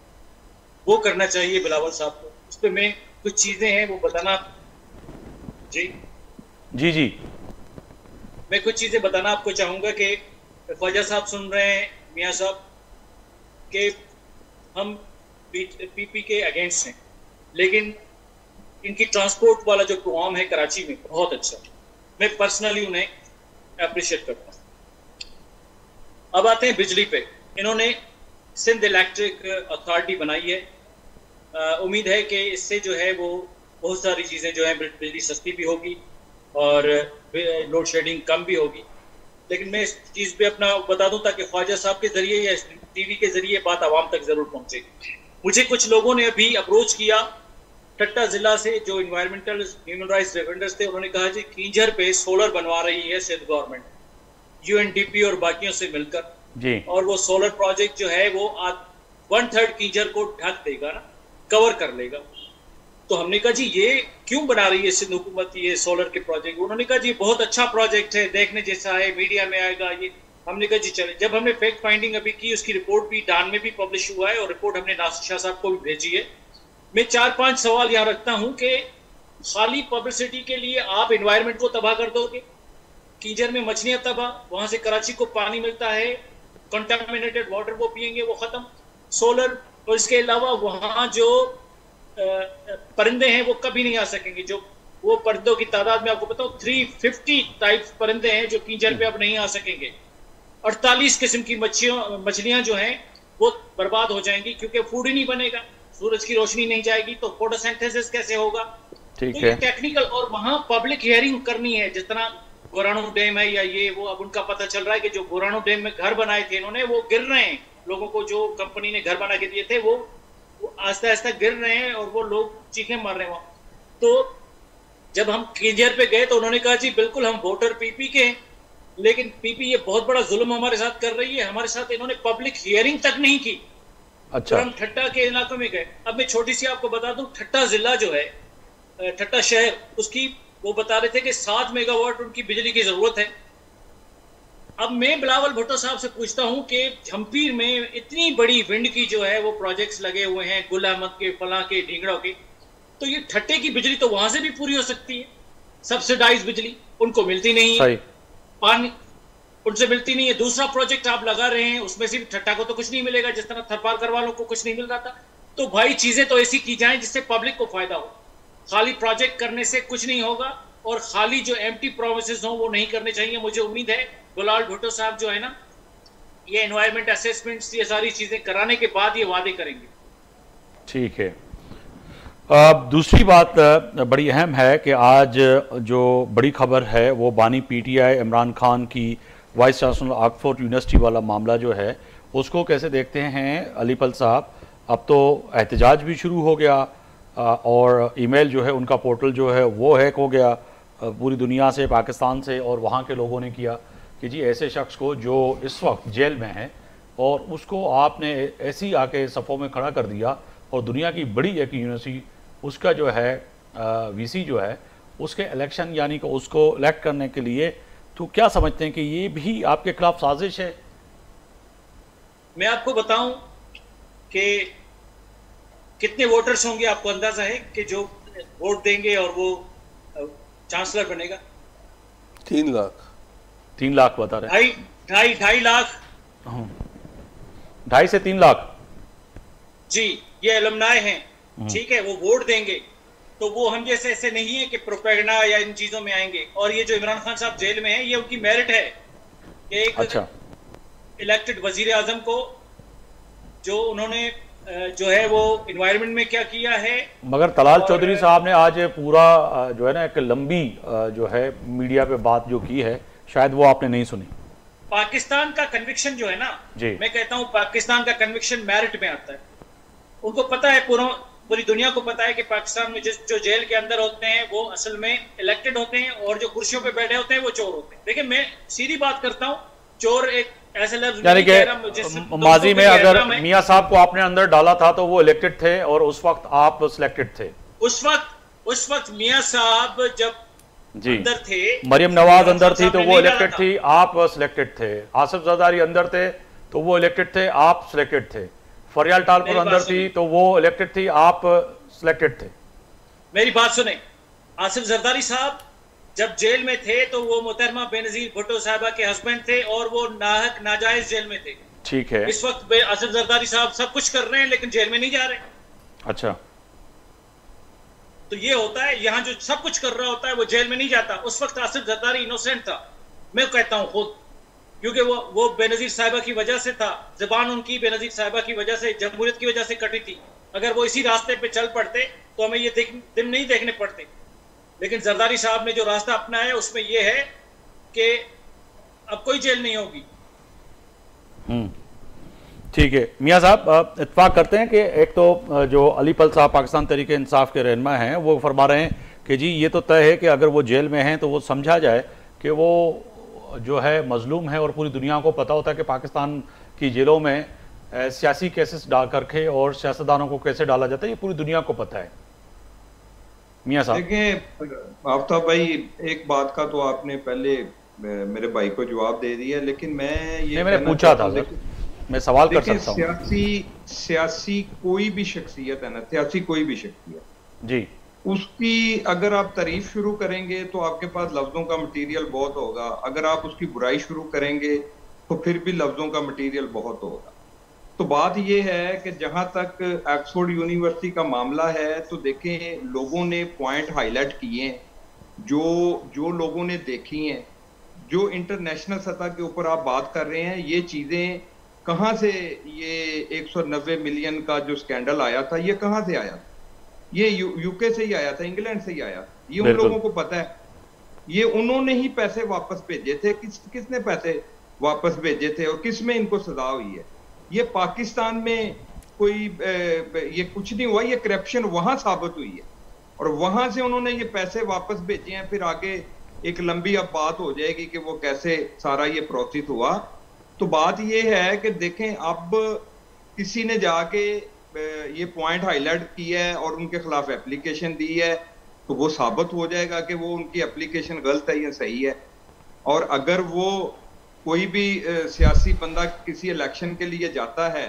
वो करना चाहिए बिलावल साहब को। उस पर मैं कुछ चीजें हैं वो बताना जी जी जी मैं कुछ चीजें बताना आपको चाहूंगा कि ख्वाजा साहब सुन रहे हैं, मियाँ साहब, कि हम PP के अगेंस्ट हैं, लेकिन इनकी ट्रांसपोर्ट वाला जो प्रोग्राम है कराची में बहुत अच्छा है। मैं पर्सनली उन्हें अप्रिशिएट करता हूँ। अब आते हैं बिजली पे। इन्होंने सिंध इलेक्ट्रिक अथॉरिटी बनाई है। उम्मीद है कि इससे जो है वो बहुत सारी चीज़ें जो है बिजली सस्ती भी होगी और लोड शेडिंग कम भी होगी। लेकिन मैं इस चीज़ पे अपना बता दूं ताकि ख्वाजा साहब के जरिए या TV के जरिए बात आवाम तक जरूर पहुंचे। मुझे कुछ लोगों ने अभी अप्रोच किया ठट्टा जिला से, जो इन्वायरमेंटल ह्यूमन राइट्स डिफेंडर्स थे। उन्होंने कहा जी कींझर पे सोलर बनवा रही है सिंध गवर्नमेंट UNDP और बाकियों से मिलकर जी, और वो सोलर प्रोजेक्ट जो है वो 1/3 कींझर को ढक देगा ना, कवर कर लेगा। तो हमने कहा जी ये क्यों बना रही है सिंध हुकूमत ये सोलर के प्रोजेक्ट? उन्होंने कहा जी बहुत अच्छा प्रोजेक्ट है, देखने जैसा है, मीडिया में आएगा ये। हमने कहा जी चले। जब हमने फैक्ट फाइंडिंग अभी की, उसकी रिपोर्ट भी डान में भी पब्लिश हुआ है और रिपोर्ट हमने नासिर शाह साहब को भी भेजी है। मैं 4-5 सवाल यहाँ रखता हूँ कि खाली पब्लिसिटी के लिए आप एनवायरनमेंट को तबाह कर दोगे। कींझर में मछलियां तबाह, वहां से कराची को पानी मिलता है, कंटामिनेटेड वाटर वो पियेंगे, वो खत्म। सोलर और इसके अलावा वहां जो परिंदे हैं वो कभी नहीं आ सकेंगे। जो वो परिंदों की तादाद में आपको बताऊं 350 टाइप्स परिंदे हैं जो कींझर पे अब नहीं आ सकेंगे। 48 किस्म की मछलियां जो हैं वो बर्बाद हो जाएंगी क्योंकि फूड ही नहीं बनेगा, सूरज की रोशनी नहीं जाएगी तो फोटोसिंथेसिस कैसे होगा? ठीक तो है। टेक्निकल, और वहां पब्लिक हियरिंग करनी है। जिस तरह गोराणू डैम है या ये वो, अब उनका पता चल रहा है कि जो गोराणू डैम में घर बनाए थे इन्होंने वो गिर रहे हैं। लोगों को जो कंपनी ने घर बना के दिए थे वो आस्ता आस्ता गिर रहे हैं और वो लोग चीखें मार रहे हैं वहां। तो जब हम कींझर पे गए तो उन्होंने कहा जी बिल्कुल हम वोटर PP के हैं, लेकिन PP ये बहुत बड़ा जुल्म हमारे साथ कर रही है। हमारे साथ इन्होंने पब्लिक हियरिंग तक नहीं की। अच्छा, हम ठट्टा के इलाकों में गए। अब मैं छोटी सी आपको बता दूं, ठट्टा जिला जो है, ठट्टा शहर, उसकी वो बता रहे थे कि 7 मेगावाट उनकी बिजली की जरूरत है। अब मैं बिलावल भुट्टो साहब से पूछता हूं कि झम्पीर में इतनी बड़ी विंड की जो है वो प्रोजेक्ट्स लगे हुए हैं, गुल अहमद के, फला के, ढींगड़ों के, तो ये ठट्टे की बिजली तो वहां से भी पूरी हो सकती है। सब्सिडाइज बिजली उनको मिलती नहीं है, पानी उनसे मिलती नहीं है। दूसरा प्रोजेक्ट आप लगा रहे हैं उसमें से भी ठट्टा को तो कुछ नहीं मिलेगा, जिस तरह थरपारकर वालों को कुछ नहीं मिल रहा था। तो भाई चीजें तो ऐसी की जाएं जिससे पब्लिक को फायदा हो। खाली प्रोजेक्ट करने से कुछ नहीं होगा और खाली जो एम्प्टी प्रोमिसेस हो वो नहीं करने चाहिए। मुझे उम्मीद है बिलावल भुट्टो साहब जो है ना, ये एनवायरमेंट असेसमेंट्स ये सारी चीजें कराने के बाद ये वादे करेंगे। ठीक है। दूसरी बात बड़ी अहम है कि आज जो बड़ी खबर है वो बानी PTI इमरान खान की वाइस चांसलर ऑक्सफोर्ड यूनिवर्सिटी वाला मामला जो है उसको कैसे देखते हैं अलीपल साहब? अब तो एहतजाज भी शुरू हो गया और ईमेल जो है उनका पोर्टल जो है वो हैक हो गया पूरी दुनिया से, पाकिस्तान से, और वहाँ के लोगों ने किया कि जी ऐसे शख्स को जो इस वक्त जेल में है और उसको आपने ऐसी आके सफ़ों में खड़ा कर दिया, और दुनिया की बड़ी एक यूनिवर्सिटी उसका जो है VC जो है उसके इलेक्शन यानी कि उसको इलेक्ट करने के लिए, तो क्या समझते हैं कि ये भी आपके खिलाफ साजिश है? मैं आपको बताऊं कि कितने वोटर्स होंगे, आपको अंदाजा है कि जो वोट देंगे और वो चांसलर बनेगा? 3 लाख। 3 लाख बता रहे हैं। 2.5 लाख। 2.5 से 3 लाख जी, ये एलुमनाई हैं, ठीक है, वो वोट देंगे। तो वो हम जैसे ऐसे नहीं है कि प्रोपेगेंडा या इन चीजों में आएंगे। और ये जो इमरान खान साहब जेल में है ये उनकी मेरिट है कि एक अच्छा इलेक्टेड वजीर आजम को जो उन्होंने जो है वो इन्वायरमेंट में क्या किया है। मगर तलाल चौधरी साहब ने आज पूरा जो है ना एक लंबी जो है मीडिया पे बात जो की है, शायद वो आपने नहीं सुनी। पाकिस्तान का कन्विक्शन जो है ना जी, मैं कहता हूं पाकिस्तान का कन्विक्शन मेरिट में आता है। उनको पता है, पूरी दुनिया को पता है कि पाकिस्तान में जो जेल के अंदर होते हैं वो असल में इलेक्टेड होते हैं और जो कुर्सियों पे बैठे होते हैं वो चोर होते हैं। देखिए मैं सीधी बात करता हूं, चोर एक ऐसे लफ्ज यानी कि माजी में अगर मियां साहब को आपने अंदर डाला था तो वो इलेक्टेड थे और उस वक्त आप सिलेक्टेड थे। उस वक्त मियां साहब जब जी अंदर थे, मरियम नवाज अंदर थी तो वो इलेक्टेड थी, आप सिलेक्टेड थे। आसिफ जरदारी अंदर थे तो वो इलेक्टेड थे, आप सिलेक्टेड थे। फरियाल टालपुर अंदर थी तो वो इलेक्टेड थी, आप सिलेक्टेड थे। मेरी बात सुने, आसिफ जरदारी साहब जब जेल में थे तो वो मोहतरमा बेनजीर भुट्टो साहबा के हस्बैंड थे और वो नाहक नाजायज जेल में थे। ठीक है, इस वक्त आसिफ जरदारी साहब सब कुछ कर रहे हैं लेकिन जेल में नहीं जा रहे। अच्छा, तो ये होता है, यहाँ जो सब कुछ कर रहा होता है वो जेल में नहीं जाता। उस वक्त आसिफ जरदारी इनोसेंट था, मैं कहता हूँ खुद, क्योंकि वो बेनजीर साहिबा की वजह से था। जबान उनकी बेनजीर साहिबा की वजह से, जमहूरियत की वजह से कटी थी। अगर वो इसी रास्ते पे चल पड़ते तो हमें ये दिन नहीं देखने पड़ते। लेकिन जरदारी साहब ने जो रास्ता अपनाया उसमें ये है कि अब कोई जेल नहीं होगी। ठीक है मियां साहब, इत्तेफाक करते हैं कि एक तो जो अली पल साहब पाकिस्तान तहरीक इंसाफ के रहनुमा हैं वो फरमा रहे हैं कि जी ये तो तय है कि अगर वो जेल में हैं तो वो समझा जाए कि वो जो है मजलूम है और पूरी दुनिया को पता होता है कि पाकिस्तान की जेलों में सियासी केसेस डाल करके और सियासतदानों को कैसे डाला जाता है, ये पूरी दुनिया को पता है। मियां साहब देखिए आफ्ताब भाई, एक बात का तो आपने पहले मेरे भाई को जवाब दे दिया, लेकिन मैंने पूछा था सर, मैं सवाल कर सकता हूँ। सियासी कोई भी शख्सियत है ना, सियासी कोई भी शख्सियत जी, उसकी अगर आप तारीफ शुरू करेंगे तो आपके पास लफ्जों का मटेरियल बहुत होगा। अगर आप उसकी बुराई शुरू करेंगे तो फिर भी लफ्जों का मटेरियल बहुत होगा। तो बात यह है कि जहां तक ऑक्सफोर्ड यूनिवर्सिटी का मामला है तो देखें, लोगों ने पॉइंट हाईलाइट किए हैं, जो लोगों ने देखी हैं, जो इंटरनेशनल सतह के ऊपर आप बात कर रहे हैं, ये चीजें कहां से, ये 190 मिलियन का जो स्कैंडल आया था ये कहां से आया? ये यूके से ही आया था, इंग्लैंड से ही आया। ये उन लोगों को पता है, ये उन्होंने ही पैसे वापस भेजे थे। किसने पैसे वापस भेजे थे और किस में इनको सजा हुई है? ये पाकिस्तान में कोई ये कुछ नहीं हुआ, ये करप्शन वहां साबित हुई है और वहां से उन्होंने ये पैसे वापस भेजे हैं। फिर आगे एक लंबी अब बात हो जाएगी कि वो कैसे सारा ये प्रोसेस हुआ। तो बात ये है कि देखें, अब किसी ने जाके ये पॉइंट हाईलाइट किया है और उनके खिलाफ एप्लीकेशन दी है तो वो साबित हो जाएगा कि वो उनकी एप्लीकेशन गलत है या सही है। और अगर वो कोई भी सियासी बंदा किसी इलेक्शन के लिए जाता है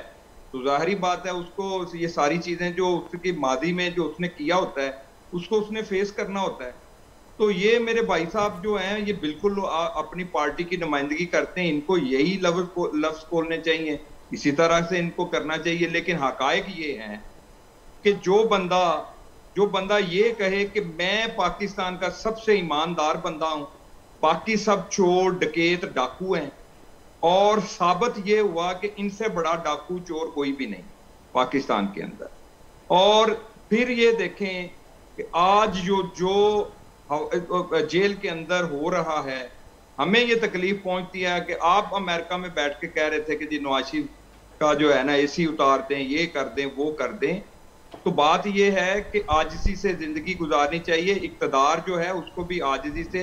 तो जाहिर बात है उसको ये सारी चीजें जो उसकी मादी में जो उसने किया होता है उसको उसने फेस करना होता है। तो ये मेरे भाई साहब जो हैं ये बिल्कुल अपनी पार्टी की नुमाइंदगी करते हैं, इनको यही लफ्ज बोलने चाहिए, इसी तरह से इनको करना चाहिए। लेकिन हकायक ये हैं कि जो बंदा ये कहे कि मैं पाकिस्तान का सबसे ईमानदार बंदा हूं, बाकी सब चोर डकैत डाकू हैं, और साबित ये हुआ कि इनसे बड़ा डाकू चोर कोई भी नहीं पाकिस्तान के अंदर। और फिर ये देखें कि आज जो जेल के अंदर हो रहा है, हमें ये तकलीफ पहुंचती है कि आप अमेरिका में बैठ के कह रहे थे कि जी नवाज शरीफ का जो है ना एसी उतार दें, ये कर दें, वो कर दें। तो बात ये है कि आजिज़ी से जिंदगी गुजारनी चाहिए। इक्तदार जो है उसको भी आजिज़ी से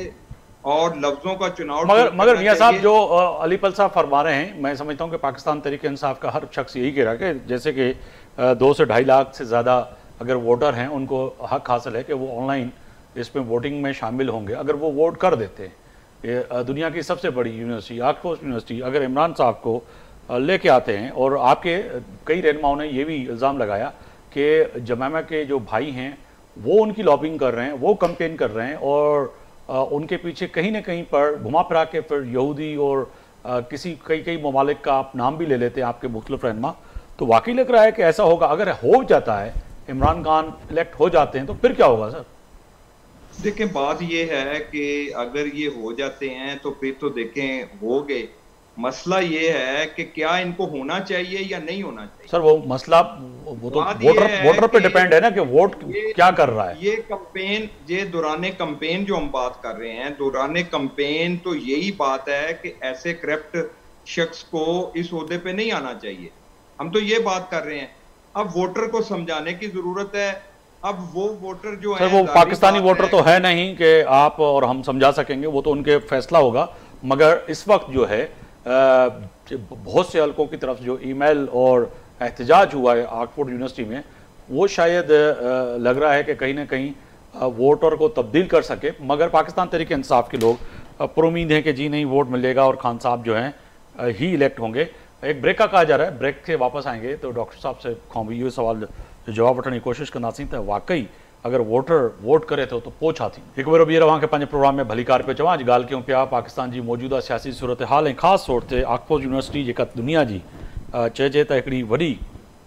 और लफ्जों का चुनाव। मगर मियां साहब जो अली पल साहब फरमा रहे हैं, मैं समझता हूं कि पाकिस्तान तहरीक इंसाफ का हर शख्स यही कह रहा है कि जैसे कि 2 से 2.5 लाख से ज़्यादा अगर वोटर हैं उनको हक हासिल है कि वो ऑनलाइन इसमें वोटिंग में शामिल होंगे अगर वो वोट कर देते हैं। दुनिया की सबसे बड़ी यूनिवर्सिटी ऑक्सफोर्ड यूनिवर्सिटी अगर इमरान साहब को लेके आते हैं, और आपके कई रहनुमाओं ने ये भी इल्ज़ाम लगाया कि जमामा के जो भाई हैं वो उनकी लॉबिंग कर रहे हैं, वो कैंपेन कर रहे हैं, और उनके पीछे कहीं ना कहीं पर घुमा फिरा के फिर यहूदी और कई ममालिक का आप नाम भी ले लेते हैं आपके मुख्तलिफ रहनुमा। तो वाकई लग रहा है कि ऐसा होगा। अगर हो जाता है, इमरान खान इलेक्ट हो जाते हैं, तो फिर क्या होगा सर? देखें, बात ये है कि अगर ये हो जाते हैं तो फिर तो देखें हो गए, मसला ये है कि क्या इनको होना चाहिए या नहीं होना चाहिए। सर वो मसला वो तो वोटर पे डिपेंड है ना कि वोट क्या कर रहा है। ये कंपेन, ये दौराने कंपेन जो हम बात कर रहे हैं, दौराने कंपेन तो यही बात है कि ऐसे करप्ट शख्स को इस ओहदे पे नहीं आना चाहिए। हम तो ये बात कर रहे हैं। अब वोटर को समझाने की जरूरत है। अब वो वोटर जो है, वो पाकिस्तानी वोटर तो है नहीं कि आप और हम समझा सकेंगे, वो तो उनके फैसला होगा। मगर इस वक्त जो है बहुत से हलकों की तरफ जो ईमेल और एहतजाज हुआ है ऑक्सफोर्ड यूनिवर्सिटी में, वो शायद लग रहा है कि कहीं ना कहीं वोटर को तब्दील कर सके। मगर पाकिस्तान तहरीक इंसाफ के लोग पुरुमीद हैं कि जी नहीं, वोट मिलेगा और खान साहब जो हैं ही इलेक्ट होंगे। एक ब्रेक का कहा जा रहा है, ब्रेक से वापस आएंगे तो डॉक्टर साहब से खां ये सवाल जो जवाब वठण की कोशिश कंदासीं त वाकई अगर वोटर वोट करे तो पोइ छा थी। एक बार ॿीहर अव्हांखे पंहिंजे प्रोग्राम में भलीकार पे चवां। अॼु ॻाल्हि कयूं पिया पाकिस्तान जी मौजूदा सियासी सूरत हाल ऐं ख़ासि तौर ते ऑक्सफोर्ड यूनिवर्सिटी जेका दुनिया जी चइजे त हिकिड़ी वॾी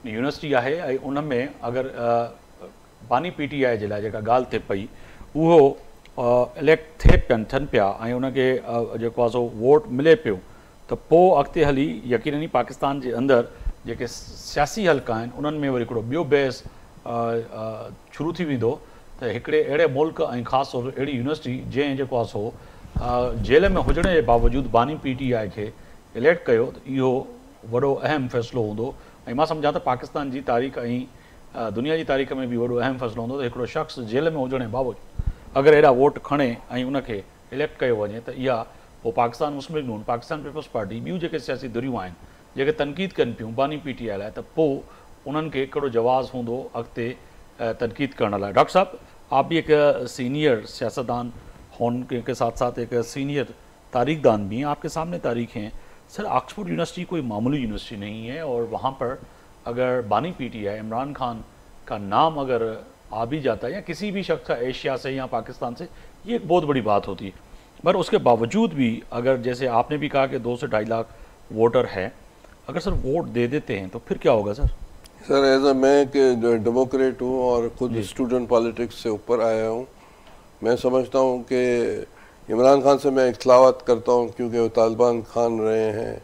यूनिवर्सिटी आहे ऐं उन में अगरि बानी PTI जे लाइ जेका ॻाल्हि थिए पई उहो इलेक्ट थियनि पिया ऐं उनखे जेको आहे सो वोट मिले पियो त पोइ अॻिते हली यकीननी पाकिस्तान जे अंदरि जेके सियासी हल्का आहिनि उन्हनि में वरी हिकिड़ो ॿियो बहस शुरू थी वेंदो त हिकिड़े अहिड़े मुल्क ऐं ख़ासि तौर ते अहिड़ी यूनिवर्सिटी जंहिं जेको आहे सो जेल में हुजण जे बावजूदु बानी PTI खे इलेक्ट कयो त इहो वॾो अहम फ़ैसिलो हूंदो। ऐं मां सम्झां त पाकिस्तान जी तारीख़ ऐं दुनिया जी तारीख़ में बि वॾो अहम फ़ैसिलो हूंदो त हिकिड़ो शख़्स जेल में हुजण जे बावजूदु अगरि अहिड़ा वोट खणे ऐं उनखे इलेक्ट कयो वञे त इहा पोइ पाकिस्तान मुस्लिम लीग नून, पाकिस्तान पीपल्स पार्टी, ॿियूं जेके सियासी धुरियूं आहिनि जेके तनक़ीद कनि पियूं बानी PTI लाइ, त पोइ उन्हनि खे हिकिड़ो जवाज़ हूंदो अॻिते तनकीद करण लाइ। डॉक्टर साहब, आप भी एक सीनियर सियासतदान होने के साथ साथ एक सीनियर तारीखदान भी हैं, आपके सामने तारीख हैं। सर, ऑक्सफोर्ड यूनिवर्सिटी कोई मामूली यूनिवर्सिटी नहीं है और वहाँ पर अगर बानी PTI इमरान खान का नाम अगर आ भी जाता है या किसी भी शख्स का एशिया से या पाकिस्तान से, ये एक बहुत बड़ी बात होती है। पर उसके बावजूद भी अगर जैसे आपने भी कहा कि 2 से 2.5 लाख वोटर है, अगर सर वोट दे देते हैं तो फिर क्या होगा सर? सर एज ए मैं कि डेमोक्रेट हूँ और खुद स्टूडेंट पॉलिटिक्स से ऊपर आया हूँ, मैं समझता हूँ कि इमरान खान से मैं इख्तलाफात करता हूँ क्योंकि वो तालिबान खान रहे हैं,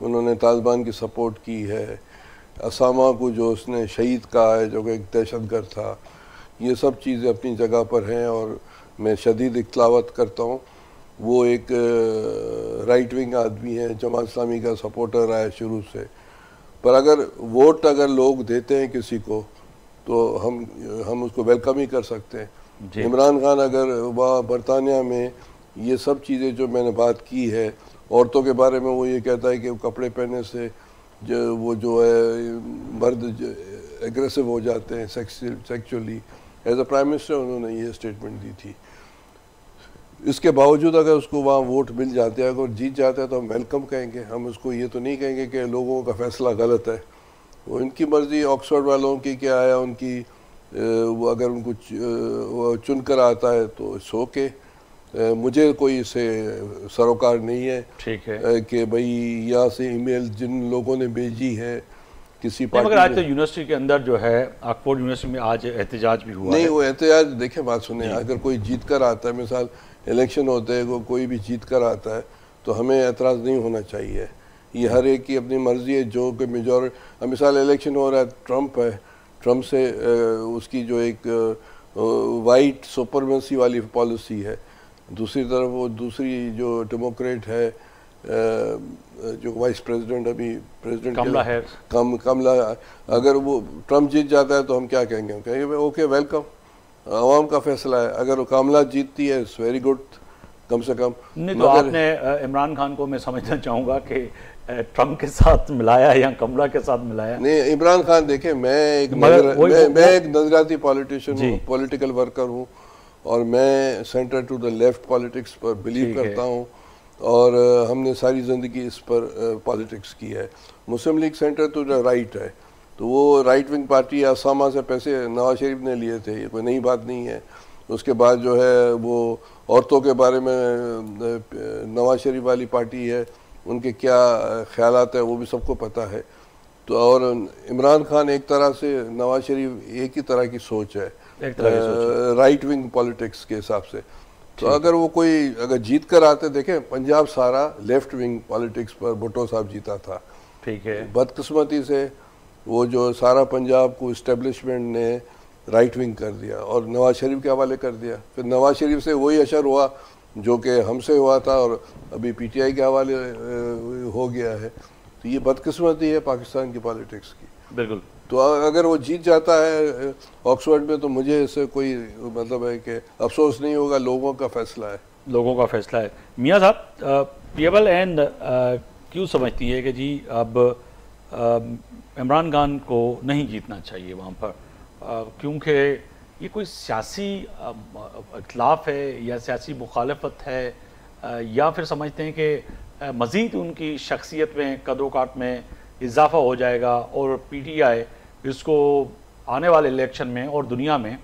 उन्होंने तालिबान की सपोर्ट की है। असामा को जो उसने शहीद कहा है जो कि एक दहशतगर्द था, ये सब चीज़ें अपनी जगह पर हैं और मैं शदीद इख्तलाफात करता हूँ। वो एक राइट विंग आदमी है, जमात इस्लामी का सपोर्टर रहा है शुरू से। पर अगर वोट अगर लोग देते हैं किसी को तो हम उसको वेलकम ही कर सकते हैं। इमरान खान अगर वहाँ बरतानिया में ये सब चीज़ें जो मैंने बात की है, औरतों के बारे में वो ये कहता है कि कपड़े पहनने से जो है मर्द एग्रेसिव हो जाते हैं sexually, as a prime minister उन्होंने ये स्टेटमेंट दी थी। इसके बावजूद अगर उसको वहाँ वोट मिल जाते हैं, अगर जीत जाता है तो हम वेलकम कहेंगे, हम उसको ये तो नहीं कहेंगे कि लोगों का फैसला गलत है। वो इनकी मर्ज़ी, ऑक्सफोर्ड वालों की क्या है, उनकी वो अगर उनको चुन कर आता है तो सो के मुझे कोई इसे सरोकार नहीं है, ठीक है कि भाई यहाँ से ईमेल जिन लोगों ने भेजी है किसी पार्टी। मगर आज तो यूनिवर्सिटी के अंदर जो है ऑक्सफोर्ड यूनिवर्सिटी में आज एहतजाज भी हुआ नहीं, वो एहतजाज देखे बात सुने, अगर कोई जीत कर आता है, मिसाल इलेक्शन होते हैं, कोई भी जीत कर आता है तो हमें एतराज़ नहीं होना चाहिए। ये हर एक की अपनी मर्ज़ी है, जो कि मेजॉरिटी, मिसाल इलेक्शन हो रहा है, ट्रंप है, ट्रंप से उसकी जो एक वाइट सुपरमेसी वाली पॉलिसी है, दूसरी तरफ वो दूसरी जो डेमोक्रेट है जो वाइस प्रेसिडेंट अभी प्रेसिडेंट कमला, अगर वो ट्रंप जीत जाता है तो हम क्या कहेंगे? हम कहेंगे ओके वेलकम, आवाम का फैसला है। अगर वो कमला जीतती है इट्स वेरी गुड, कम से कम नहीं। तो आपने इमरान खान को मैं समझना चाहूँगा कि ट्रंप के साथ मिलाया या कमला के साथ मिलाया? नहीं, इमरान खान देखें, मैं एक नजरियाती पॉलिटिशियन हूँ, पॉलिटिकल वर्कर हूँ और मैं centre to the left politics पर बिलीव करता हूँ और हमने सारी ज़िंदगी इस पर पॉलिटिक्स की है। मुस्लिम लीग सेंटर तो जो राइट है, तो वो राइट विंग पार्टी असामा से पैसे नवाज शरीफ ने लिए थे, ये कोई नई बात नहीं है। उसके बाद जो है वो औरतों के बारे में नवाज शरीफ वाली पार्टी है, उनके क्या ख्यालात हैं वो भी सबको पता है। तो और इमरान खान एक तरह से नवाज शरीफ एक ही तरह की सोच है, राइट विंग पॉलिटिक्स के हिसाब से। तो अगर वो कोई अगर जीत कर आते, देखें पंजाब सारा लेफ्ट विंग पॉलिटिक्स पर भुट्टो साहब जीता था, ठीक है, बदकिस्मती से वो जो सारा पंजाब को इस्टेब्लिशमेंट ने राइट विंग कर दिया और नवाज शरीफ के हवाले कर दिया। फिर नवाज शरीफ से वही असर हुआ जो कि हमसे हुआ था और अभी पीटीआई के हवाले हो गया है। तो ये बदकिस्मती है पाकिस्तान की पॉलिटिक्स की। बिल्कुल। तो अगर वो जीत जाता है ऑक्सफोर्ड में तो मुझे इससे कोई मतलब है कि अफसोस नहीं होगा, लोगों का फैसला है। लोगों का फैसला है। मियाँ साहब, पीएमएल एन क्यों समझती है कि जी अब इमरान खान को नहीं जीतना चाहिए वहाँ पर, क्योंकि ये कोई सियासी इख्तलाफ है या सियासी मुखालफत है, या फिर समझते हैं कि मज़ीद उनकी शख्सियत में कदरोकाट में इजाफा हो जाएगा और पीटीआई इसको आने वाले इलेक्शन में और दुनिया में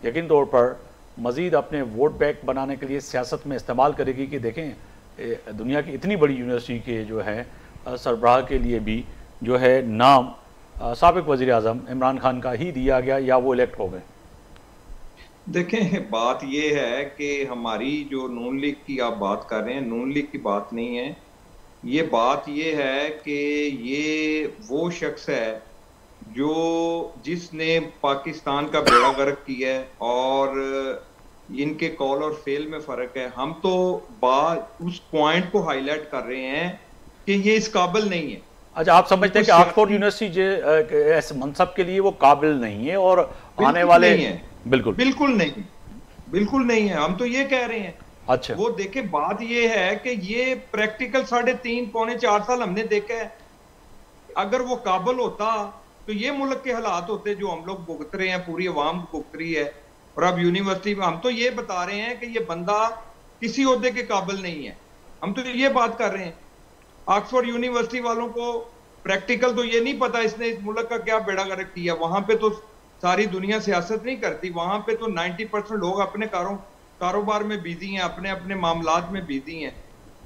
यकीन तौर पर मज़ीद अपने वोट बैंक बनाने के लिए सियासत में इस्तेमाल करेगी। कि देखें दुनिया की इतनी बड़ी यूनिवर्सिटी के जो है सरबराह के लिए भी जो है नाम साबिक वज़ीर आज़म इमरान खान का ही दिया गया या वो इलेक्ट हो गए। देखें बात ये है कि हमारी जो नून लीग की आप बात कर रहे हैं, नून लीग की बात नहीं है, ये बात ये है कि ये वो शख्स है जो जिसने पाकिस्तान का बेड़ा गर्क किया है और इनके कॉल और फेल में फर्क है। हम तो बात उस पॉइंट को हाईलाइट कर रहे हैं कि ये इस काबिल नहीं है। अच्छा, आप समझते हैं कि ऑक्सफोर्ड यूनिवर्सिटी ऐसे मनसब के लिए वो काबिल नहीं है और आने वाले नहीं है। बिल्कुल बिल्कुल नहीं, बिल्कुल नहीं है, हम तो ये कह रहे हैं। अच्छा, वो देखे बात ये है कि ये प्रैक्टिकल 3.5 पौने 4 साल हमने देखा है। अगर वो काबिल होता तो ये मुल्क के हालात होते जो हम लोग भुगत रहे हैं, पूरी अवाम भुगत रही है। और अब यूनिवर्सिटी में हम तो ये बता रहे हैं कि ये बंदा किसी ओहदे के काबिल नहीं है, हम तो ये बात कर रहे हैं। ऑक्सफोर्ड यूनिवर्सिटी वालों को प्रैक्टिकल तो ये नहीं पता इसने इस मुल्क का क्या बेड़ा गर्क किया। वहां पे तो सारी दुनिया सियासत नहीं करती, वहां पे तो 90% लोग अपने कारोबार में बिजी हैं, अपने अपने मामलात में बिजी हैं।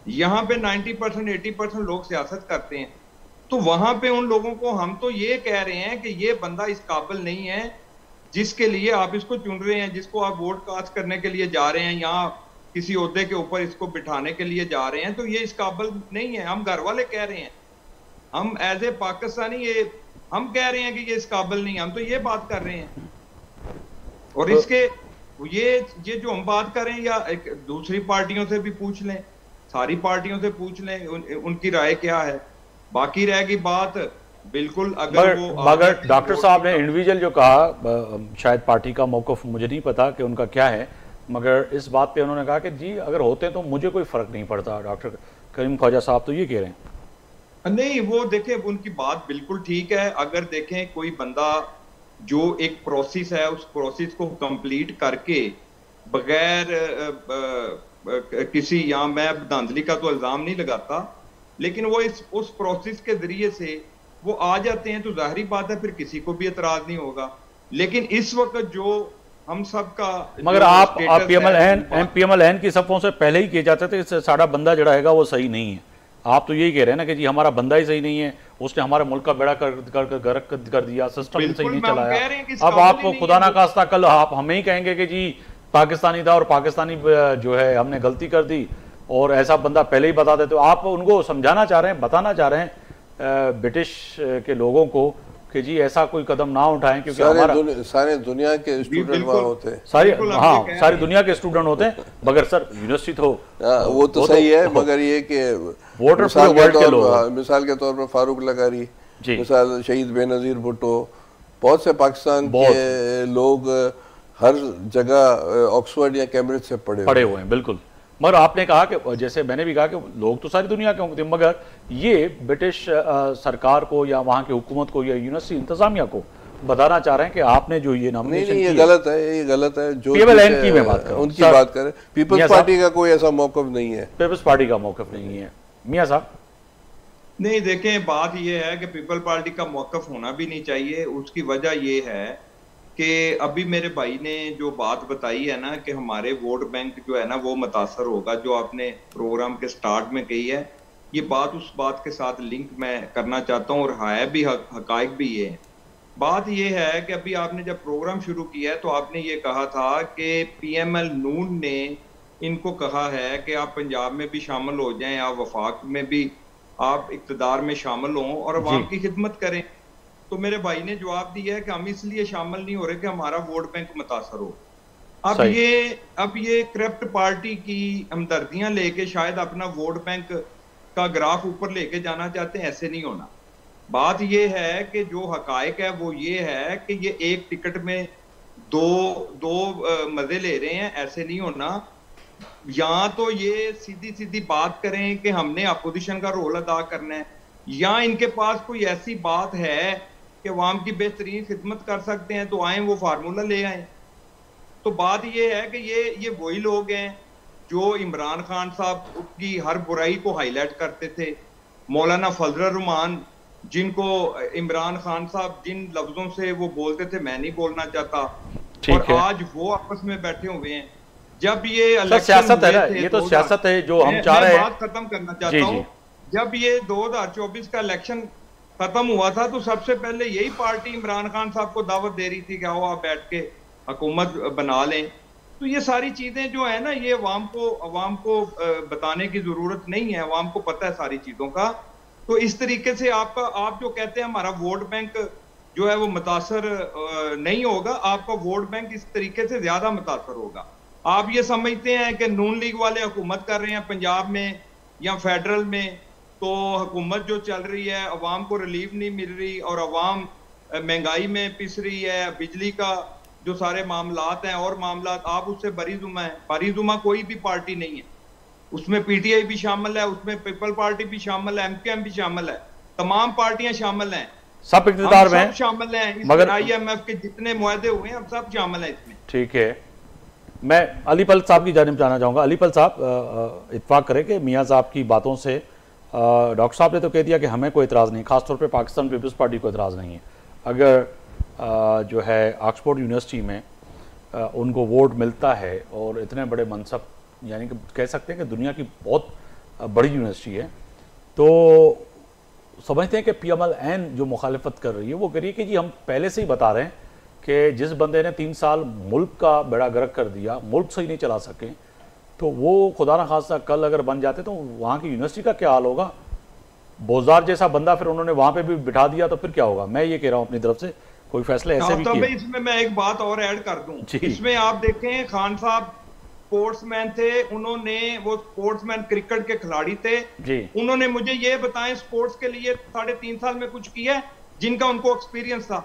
यहाँ पे 90% 80% लोग सियासत करते हैं। तो वहां पे उन लोगों को हम तो ये कह रहे हैं कि ये बंदा इस काबिल नहीं है जिसके लिए आप इसको चुन रहे हैं, जिसको आप वोट कास्ट करने के लिए जा रहे हैं, यहाँ किसी ओहदे के ऊपर इसको बिठाने के लिए जा रहे हैं, तो ये इस काबिल नहीं है। हम घर वाले कह रहे हैं, हम एज ए पाकिस्तानी ये हम कह रहे हैं कि ये इस काबिल नहीं है, हम तो ये बात कर रहे हैं। और तो, इसके ये जो हम बात करें या दूसरी पार्टियों से भी पूछ लें, सारी पार्टियों से पूछ लें उनकी राय क्या है। बाकी रहेगी बात बिल्कुल मगर डॉक्टर साहब ने इंडिविजुअल जो कहा, शायद पार्टी का मौक़िफ़ मुझे नहीं पता कि उनका क्या है, मगर इस बात पे उन्होंने कहा कि जी अगर होते तो मुझे कोई फ़र्क नहीं पड़ता। डॉक्टर करीम ख्वाजा साहब तो ये कह रहे हैं। नहीं, वो देखें उनकी बात बिल्कुल ठीक है। अगर देखें कोई बंदा जो एक प्रोसेस है उस प्रोसेस को कंप्लीट करके बगैर किसी, यहाँ मैं धांधली का तो इल्जाम नहीं लगाता, लेकिन वो उस प्रोसेस के जरिए से वो आ जाते हैं तो जाहिर बात है फिर किसी को भी एतराज नहीं होगा। लेकिन इस वक्त जो हम सब का मगर आप पीएमएल की सफ़ों से पहले ही किए जाते थे साड़ा बंदा जड़ा है वो सही नहीं है। आप तो यही कह रहे हैं ना कि जी हमारा बंदा ही सही नहीं है, उसने हमारे मुल्क का बेड़ा गर्क कर दिया, सिस्टम सही नहीं चलाया। अब आप खुदा ना खास्ता कल आप हमें ही कहेंगे कि जी पाकिस्तानी था और पाकिस्तानी जो है हमने गलती कर दी और ऐसा बंदा पहले ही बता देते। तो आप उनको समझाना चाह रहे हैं, बताना चाह रहे हैं ब्रिटिश के लोगों को कि जी ऐसा कोई कदम ना उठाएं, क्योंकि सारे दुनिया के स्टूडेंट वहाँ होते हैं, सारी दुनिया के स्टूडेंट होते हैं, मगर सर यूनिवर्सिटी तो वो तो सही है, मगर ये कि वोटर मिसाल के तौर पर फारूक लगारी, मिसाल शहीद बेनज़ीर भुट्टो, बहुत से पाकिस्तान के लोग हर जगह ऑक्सफोर्ड या कैम्ब्रिज से पढ़े हुए हैं। बिल्कुल, मगर आपने कहा कि जैसे मैंने भी कहा कि लोग तो सारी दुनिया के होंगे, मगर ये ब्रिटिश सरकार को या वहाँ की हुकूमत को या यूनिवर्सिटी इंतजामिया को बताना चाह रहे हैं कि आपने जो ये नॉमिनेशन ये गलत है, ये गलत है। जो पीएमएल की मैं बात कर उनकी बात करें, पीपल्स पार्टी का कोई ऐसा मौक़िफ़ नहीं है, पीपल्स पार्टी का मौक़िफ़ नहीं है। मियाँ साहब नहीं, देखें बात ये है कि पीपल पार्टी का मौक़िफ़ होना भी नहीं चाहिए। उसकी वजह ये है कि अभी मेरे भाई ने जो बात बताई है ना कि हमारे वोट बैंक जो है ना वो मुतासर होगा, जो आपने प्रोग्राम के स्टार्ट में कही है, ये बात उस बात के साथ लिंक मैं करना चाहता हूँ और है भी, हकायक भी ये है। बात ये है कि अभी आपने जब प्रोग्राम शुरू किया है तो आपने ये कहा था कि पीएमएल नून ने इनको कहा है कि आप पंजाब में भी शामिल हो जाएं, आप वफाक में भी आप इक़्तिदार में शामिल हों और अवाम की खिदमत करें। तो मेरे भाई ने जवाब दिया है कि हम इसलिए शामिल नहीं हो रहे कि हमारा वोट बैंक मुतासर हो। अब ये करप्ट पार्टी की हमदर्दियां लेके शायद अपना वोट बैंक का ग्राफ ऊपर लेके जाना चाहते हैं, ऐसे नहीं होना। बात ये है कि जो हकायक है वो ये है कि ये एक टिकट में दो मजे ले रहे हैं, ऐसे नहीं होना। या तो ये सीधी सीधी बात करें कि हमने अपोजिशन का रोल अदा करना है, या इनके पास कोई ऐसी बात है कि अवाम की बेहतरीन खिदमत कर सकते हैं तो आए वो फार्मूला ले आए। तो बात ये है कि ये वही लोग हैं जो इमरान खान साहब की हर बुराई को हाईलाइट करते थे। मौलाना फजल रहमान, जिनको इमरान खान साहब जिन लफ्जों से वो बोलते थे मैं नहीं बोलना चाहता, और आज वो आपस में बैठे हुए हैं। जब ये सियासत है ना, ये तो सियासत है जो हम चाह रहे हैं। बात खत्म करना चाहता हूँ। जब ये 2024 का इलेक्शन खत्म हुआ था तो सबसे पहले यही पार्टी इमरान खान साहब को दावत दे रही थी कि आओ आप बैठ के हुकूमत बना लें। तो ये सारी चीजें जो है ना, ये अवाम को बताने की जरूरत नहीं है, अवाम को पता है सारी चीजों का। तो इस तरीके से आप जो कहते हैं हमारा वोट बैंक जो है वो मुतासर नहीं होगा, आपका वोट बैंक इस तरीके से ज्यादा मुतासर होगा। आप ये समझते हैं कि नून लीग वाले हुकूमत कर रहे हैं पंजाब में या फेडरल में, तो हुकूमत जो चल रही है अवाम को रिलीफ नहीं मिल रही और अवाम महंगाई में पिस रही है, बिजली का जो सारे मामलात हैं और मामलात, आप उससे बरीजुमा है। बरीजुमा कोई भी पार्टी नहीं है, उसमें पीटीआई भी शामिल है, उसमें पीपल पार्टी भी शामिल है, एमकेएम भी शामिल है, तमाम पार्टियां शामिल हैं, सब इक़्तिदार में सब शामिल हैं, मगर IMF के जितने मुआहदे हुए हैं अब सब शामिल हैं इसमें। ठीक है, मैं अली पल साहब की जानिब जाना चाहूँगा। अली पल साहब, इत्फाक करें कि मियाँ साहब की बातों से डॉक्टर साहब ने तो कह दिया कि हमें कोई इतराज़ नहीं, खासतौर पे पाकिस्तान पीपल्स पार्टी को इतराज़ नहीं है अगर जो है ऑक्सफोर्ड यूनिवर्सिटी में उनको वोट मिलता है और इतने बड़े मनसब, यानी कि कह सकते हैं कि दुनिया की बहुत बड़ी यूनिवर्सिटी है, तो समझते हैं कि PMLN जो मुखालिफत कर रही है वो करिए कि जी हम पहले से ही बता रहे हैं कि जिस बंदे ने 3 साल मुल्क का बेड़ा गर्क कर दिया, मुल्क सही नहीं चला सके, तो वो खुदा ना खास्ता कल अगर बन जाते तो वहाँ की यूनिवर्सिटी का क्या हाल होगा। बोजार जैसा बंदा फिर उन्होंने वहाँ पे भी बिठा दिया तो फिर क्या होगा। मैं ये कह रहा हूँ अपनी तरफ से कोई फैसले ऐसे भी किए। इसमें मैं एक बात और ऐड कर दूं, इसमें आप देखें खान साहब स्पोर्ट्समैन थे, उन्होंने वो स्पोर्ट्समैन क्रिकेट के खिलाड़ी थे जी। उन्होंने मुझे ये बताएं स्पोर्ट्स के लिए 3.5 साल में कुछ किया है जिनका उनको एक्सपीरियंस था।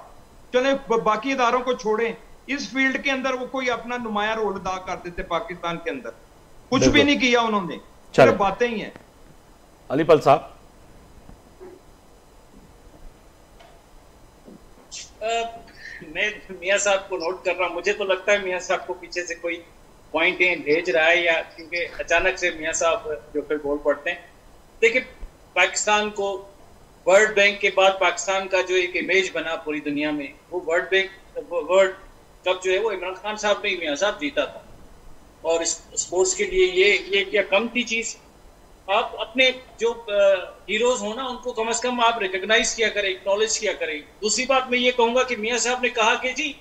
चले बाकी इदारों को छोड़ें, इस फील्ड के अंदर वो कोई अपना नुमाया रोल अदा करते थे पाकिस्तान के अंदर, कुछ भी नहीं किया उन्होंने, सिर्फ बातें ही हैं। अली पल साहब, मैं मियाँ साहब को नोट कर रहा हूँ, मुझे तो लगता है मियाँ साहब को पीछे से कोई पॉइंट भेज रहा है, या क्योंकि अचानक से मियाँ साहब जो फिर बोल पड़ते हैं। देखिए, पाकिस्तान को वर्ल्ड बैंक के बाद पाकिस्तान का जो एक इमेज बना पूरी दुनिया में, वो वर्ल्ड कप जो है वो इमरान खान साहब ने मियाँ साहब जीता था। और स्पोर्ट्स के लिए ये क्या कम थी चीज। आप अपने जो हीरोज हो ना उनको कम से कम आप रिकॉग्नाइज किया करें, एक्नॉलेज किया करें। दूसरी बात मैं ये कहूंगा कि मियाँ साहब ने कहा कि जी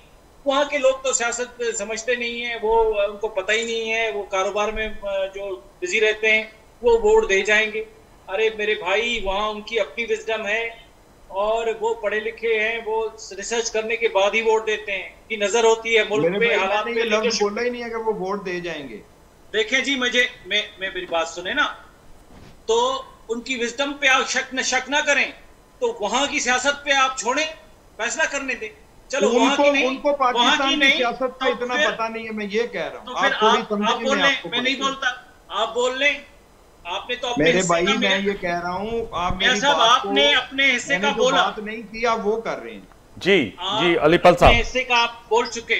वहाँ के लोग तो सियासत समझते नहीं है, वो उनको पता ही नहीं है, वो कारोबार में जो बिजी रहते हैं वो वोट दे जाएंगे। अरे मेरे भाई, वहाँ उनकी अपनी विजडम है और वो पढ़े लिखे हैं, वो रिसर्च करने के बाद ही वोट देते हैं, की नजर होती है मुल्क पे हालात पे। लफ्ज़ बोला ही नहीं है कि वो वोट दे जाएंगे। देखें जी, मैं मेरी बात सुने ना, तो उनकी विजडम पे आप शक ना करें, तो वहां की सियासत पे आप छोड़ें, फैसला करने दें। चलो उनको पाकिस्तान की सियासत का इतना पता नहीं है, मैं ये कह रहा हूँ। तो फिर आप बोल लें, मैं नहीं बोलता, आप बोल लें। आपने तो अपने मेरे भाई, मैं ये कह रहा हूँ, आप मेरी बात आपने अपने हिस्से का बोला, बात नहीं की, आप वो कर रहे हैं। जी अली पल साहब, हिस्से का आप बोल चुके,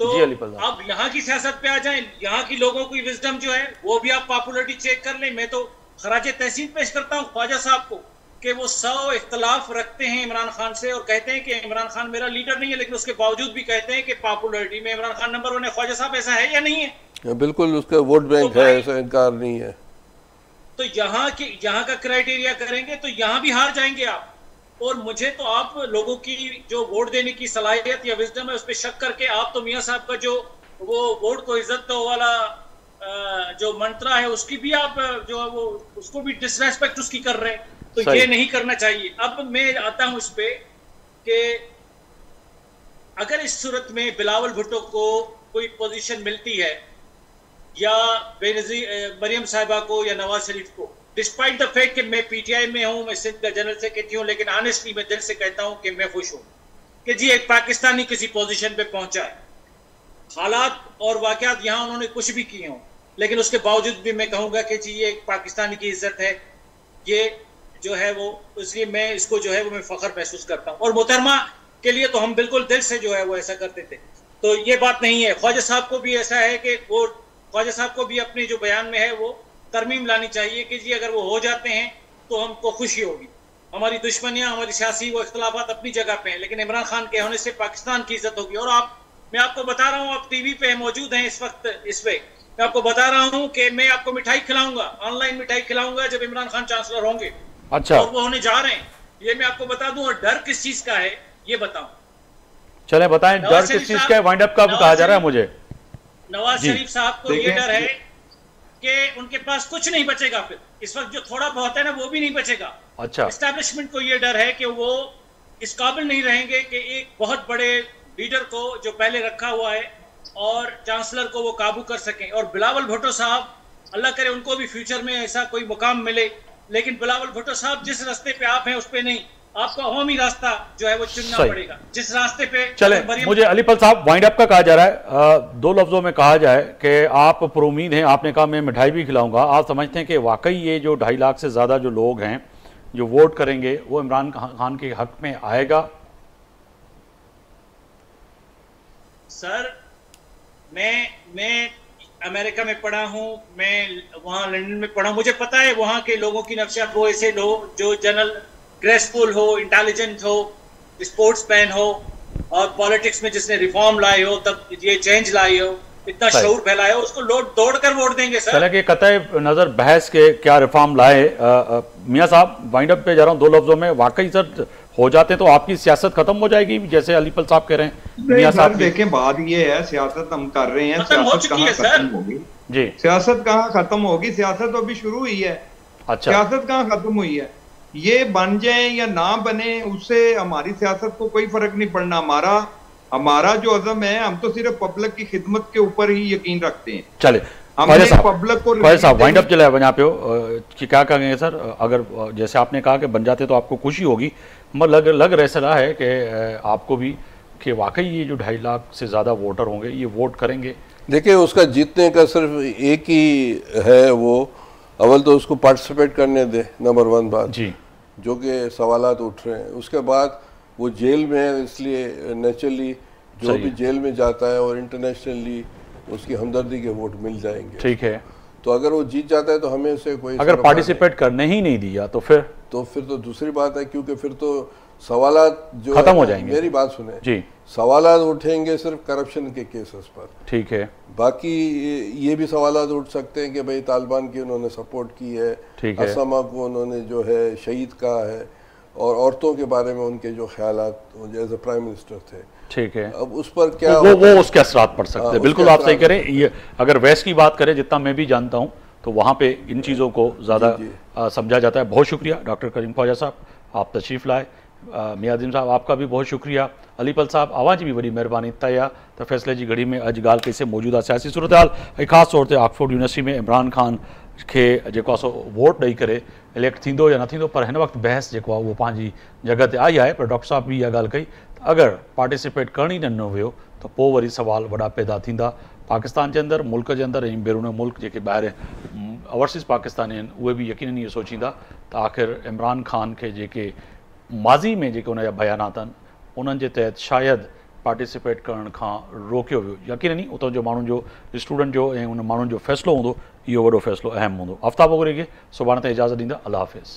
तो अब यहाँ की सियासत पे आ जाएं। यहाँ की लोगों की विजडम जो है वो भी आप पॉपुलरिटी चेक कर लें। मैं तो खराजे तहसीन पेश करता हूँ ख्वाजा साहब को कि वो 100 इख्तलाफ रखते हैं इमरान खान से और कहते हैं कि इमरान खान मेरा लीडर नहीं है, लेकिन उसके बावजूद भी कहते हैं कि पॉपुलरिटी में इमरान खान नंबर 1 है। ख्वाजा साहब, ऐसा है या नहीं है? बिल्कुल, उसका वोट बैंक है, ऐसा इनकार नहीं है। तो यहाँ का क्राइटेरिया करेंगे तो यहाँ भी हार जाएंगे आप। और मुझे तो आप लोगों की जो वोट देने की सलाहियत या विजडम है उस पर शक करके आप तो मियाँ साहब का जो वो वोट को इज्जत दो वाला जो मंत्रा है उसकी भी आप जो है वो उसको भी डिसरेस्पेक्ट उसकी कर रहे हैं, तो सही। ये नहीं करना चाहिए। अब मैं आता हूं इस पे कि अगर इस सूरत में बिलावल भुट्टो को कोई पोजीशन मिलती है या बेनजीर मरियम साहिबा को या नवाज शरीफ को, डिस्पाइट द फैक्ट कि मैं पीटीआई में हूं, मैं सिंध का जनरल सेक्रेटरी हूं, लेकिन ऑनेस्टली मैं दिल से कहता हूं कि मैं खुश हूं कि जी एक पाकिस्तानी किसी पोजीशन पे पहुंचा है। हालात और वाकयात यहाँ उन्होंने कुछ भी किए हों, लेकिन उसके बावजूद भी मैं कहूंगा कि जी ये एक पाकिस्तानी की इज्जत है, ये जो है वो, इसलिए मैं इसको जो है वो मैं फख्र महसूस करता हूँ। और मोहतरमा के लिए तो हम बिल्कुल दिल से जो है वो ऐसा करते थे, तो ये बात नहीं है। ख्वाजा साहब को भी ऐसा है कि वो ख्वाजा साहब को भी अपने जो बयान में है वो तरमीम लानी चाहिए कि जी अगर वो हो जाते हैं तो हमको खुशी होगी। हमारी दुश्मनियां, हमारी सियासी वो इख्तलाफात अपनी जगह पे हैं, लेकिन इमरान खान के होने से पाकिस्तान की इज्जत होगी। और मैं आपको बता रहा हूँ, आप टीवी पे मौजूद हैं इस वक्त, इस पे मैं आपको बता रहा हूँ कि मैं आपको मिठाई खिलाऊंगा, ऑनलाइन मिठाई खिलाऊंगा जब इमरान खान चांसलर होंगे। अच्छा, और वो होने जा रहे हैं, ये मैं आपको बता दूं। और डर किस चीज का है ये बताऊं? चले बताएं, डर किस चीज का है? वाइंड अप का भी कहा जा रहा है मुझे। नवाज शरीफ साहब को ये डर है कि उनके पास कुछ नहीं बचेगा, फिर इस वक्त जो थोड़ा बहुत है ना वो भी नहीं बचेगा। अच्छा, एस्टैब्लिशमेंट को ये डर है कि वो इस काबिल नहीं रहेंगे कि एक बहुत बड़े लीडर को जो पहले रखा हुआ है और चांसलर को वो काबू कर सकें। और बिलावल भुट्टो साहब, अल्लाह करे उनको भी फ्यूचर में ऐसा कोई मुकाम मिले, लेकिन बिलावल भुट्टो साहब जिस रास्ते पे आप हैं उस पे नहीं, आपको अवामी रास्ता जो है वो चुनना पड़ेगा, जिस रास्ते पे। चले, मुझे अलीपल साहब वाइंड अप का कहा जा रहा है, दो लफ्जों में कहा जाए कि आप पर उम्मीद हैं, आपने कहा मैं मिठाई भी खिलाऊंगा, आप समझते हैं कि वाकई ये जो 2.5 लाख से ज्यादा जो लोग हैं जो वोट करेंगे वो इमरान खान के हक में आएगा? सर मैं अमेरिका में पढ़ा हूँ, मैं वहाँ लंदन में पढ़ा हूँ, मुझे पता है वहाँ के लोगों की नफ्सियात। वो ऐसे लोग जो जनरल ग्रेसफुल हो, इंटेलिजेंट हो, स्पोर्ट्स मैन हो और पॉलिटिक्स में जिसने रिफॉर्म लाए हो, तब ये चेंज लाए हो, इतना शऊर फैलाया हो, उसको दौड़ कर वोट देंगे सर। चले कि कतई नजर बहस के क्या रिफॉर्म लाए, मियाँ साहब वाइंड अप पे जा रहा हूँ, दो लफ्जों में वाकई सर हो जाते तो आपकी सियासत खत्म हो जाएगी, जैसे अलीपल साहब कह रहे हैं? मियाँ साहब देखें, बात ये है, सियासत हम कर रहे हैं, सियासत कहाँ खत्म होगी जी? सियासत कहाँ खत्म होगी? सियासत तो अभी शुरू हुई है। अच्छा, सियासत कहाँ खत्म हुई है? ये बन जाए या ना बने उससे हमारी सियासत को कोई फर्क नहीं पड़ना। हमारा जो अज़म है, हम तो सिर्फ पब्लिक की खिदमत के ऊपर ही यकीन रखते हैं। चले पब्लिक को वाइंड अप चला है यहाँ पे कि क्या कहेंगे सर? अगर जैसे आपने कहा कि बन जाते तो आपको खुशी होगी, मगर लग रहा है कि आपको भी कि वाकई ये जो 2.5 लाख से ज़्यादा वोटर होंगे ये वोट करेंगे? देखिए, उसका जीतने का सिर्फ एक ही है, वो अव्वल तो उसको पार्टिसिपेट करने दे, नंबर 1 बात जी, जो कि सवालात उठ रहे हैं। उसके बाद वो जेल में है, इसलिए नेचुरली जो भी जेल में जाता है और इंटरनेशनली उसकी हमदर्दी के वोट मिल जाएंगे। ठीक है, तो अगर वो जीत जाता है तो हमें से कोई, अगर पार्टिसिपेट करने ही नहीं दिया तो फिर तो दूसरी बात है, क्योंकि फिर तो सवालात जो खत्म हो जाएंगे। मेरी बात सुने जी, सवालात उठेंगे सिर्फ करप्शन के केसेस पर। ठीक है, बाकी ये भी सवालात उठ सकते हैं कि भाई तालिबान की उन्होंने सपोर्ट की है, असामा को उन्होंने जो है शहीद कहा है, और औरतों के बारे में उनके जो ख्यालात एज ए प्राइम मिनिस्टर थे। ठीक है, अब उस पर क्या वो उसके असरात पड़ सकते हैं। बिल्कुल आप सही करें। ये अगर वेस्ट की बात करें, जितना मैं भी जानता हूँ तो वहाँ पे इन चीज़ों को ज़्यादा समझा जाता है। बहुत शुक्रिया डॉक्टर करीम ख्वाजा साहब, आप तशरीफ़ लाए। मियाज़िम साहब आपका भी बहुत शुक्रिया। अलीपल साहब आवाज़ भी बड़ी मेहरबानी तया तो फैसले की घड़ी में अज गाल कैसे मौजूदा सियासी सूरत हाल ख़ास तौर पर ऑक्सफोर्ड यूनिवर्सिटी में इमरान खान के जो सो वोट ॾेई करे इलेक्ट थींदो या न थींदो, पर हिन वक़्तु बहस जो वो पंहिंजी जगह ते आई है। पर डॉक्टर साहब भी इहा ॻाल्हि कई, अगर पार्टिसिपेट करण ही न वियो तो पोइ वरी सवाल वॾा पैदा थींदा। पाकिस्तान के अंदर, मुल्क के अंदर ऐं बैरून मुल्क जेके ॿाहिरि ओवरसीज़ पाकिस्तानी आहिनि उहे बि यकीनन इहो सोचींदा त आख़िर इमरान खान के जेके माज़ी में जेके उनजा बयानात आहिनि उन्हनि जे तहत शायदि पार्टिसिपेट करण खां रोकियो वियो। यकीनन ई उतां जो माण्हुनि जो, स्टूडेंट जो ऐं उन माण्हुनि जो फ़ैसिलो हूंदो, इहो वॾो फ़ैसिलो अहम हूंदो। आफ्ताब वग़ैरह खे सुभाणे ताईं इजाज़त ॾींदा। अल्लाह हाफ़िज़।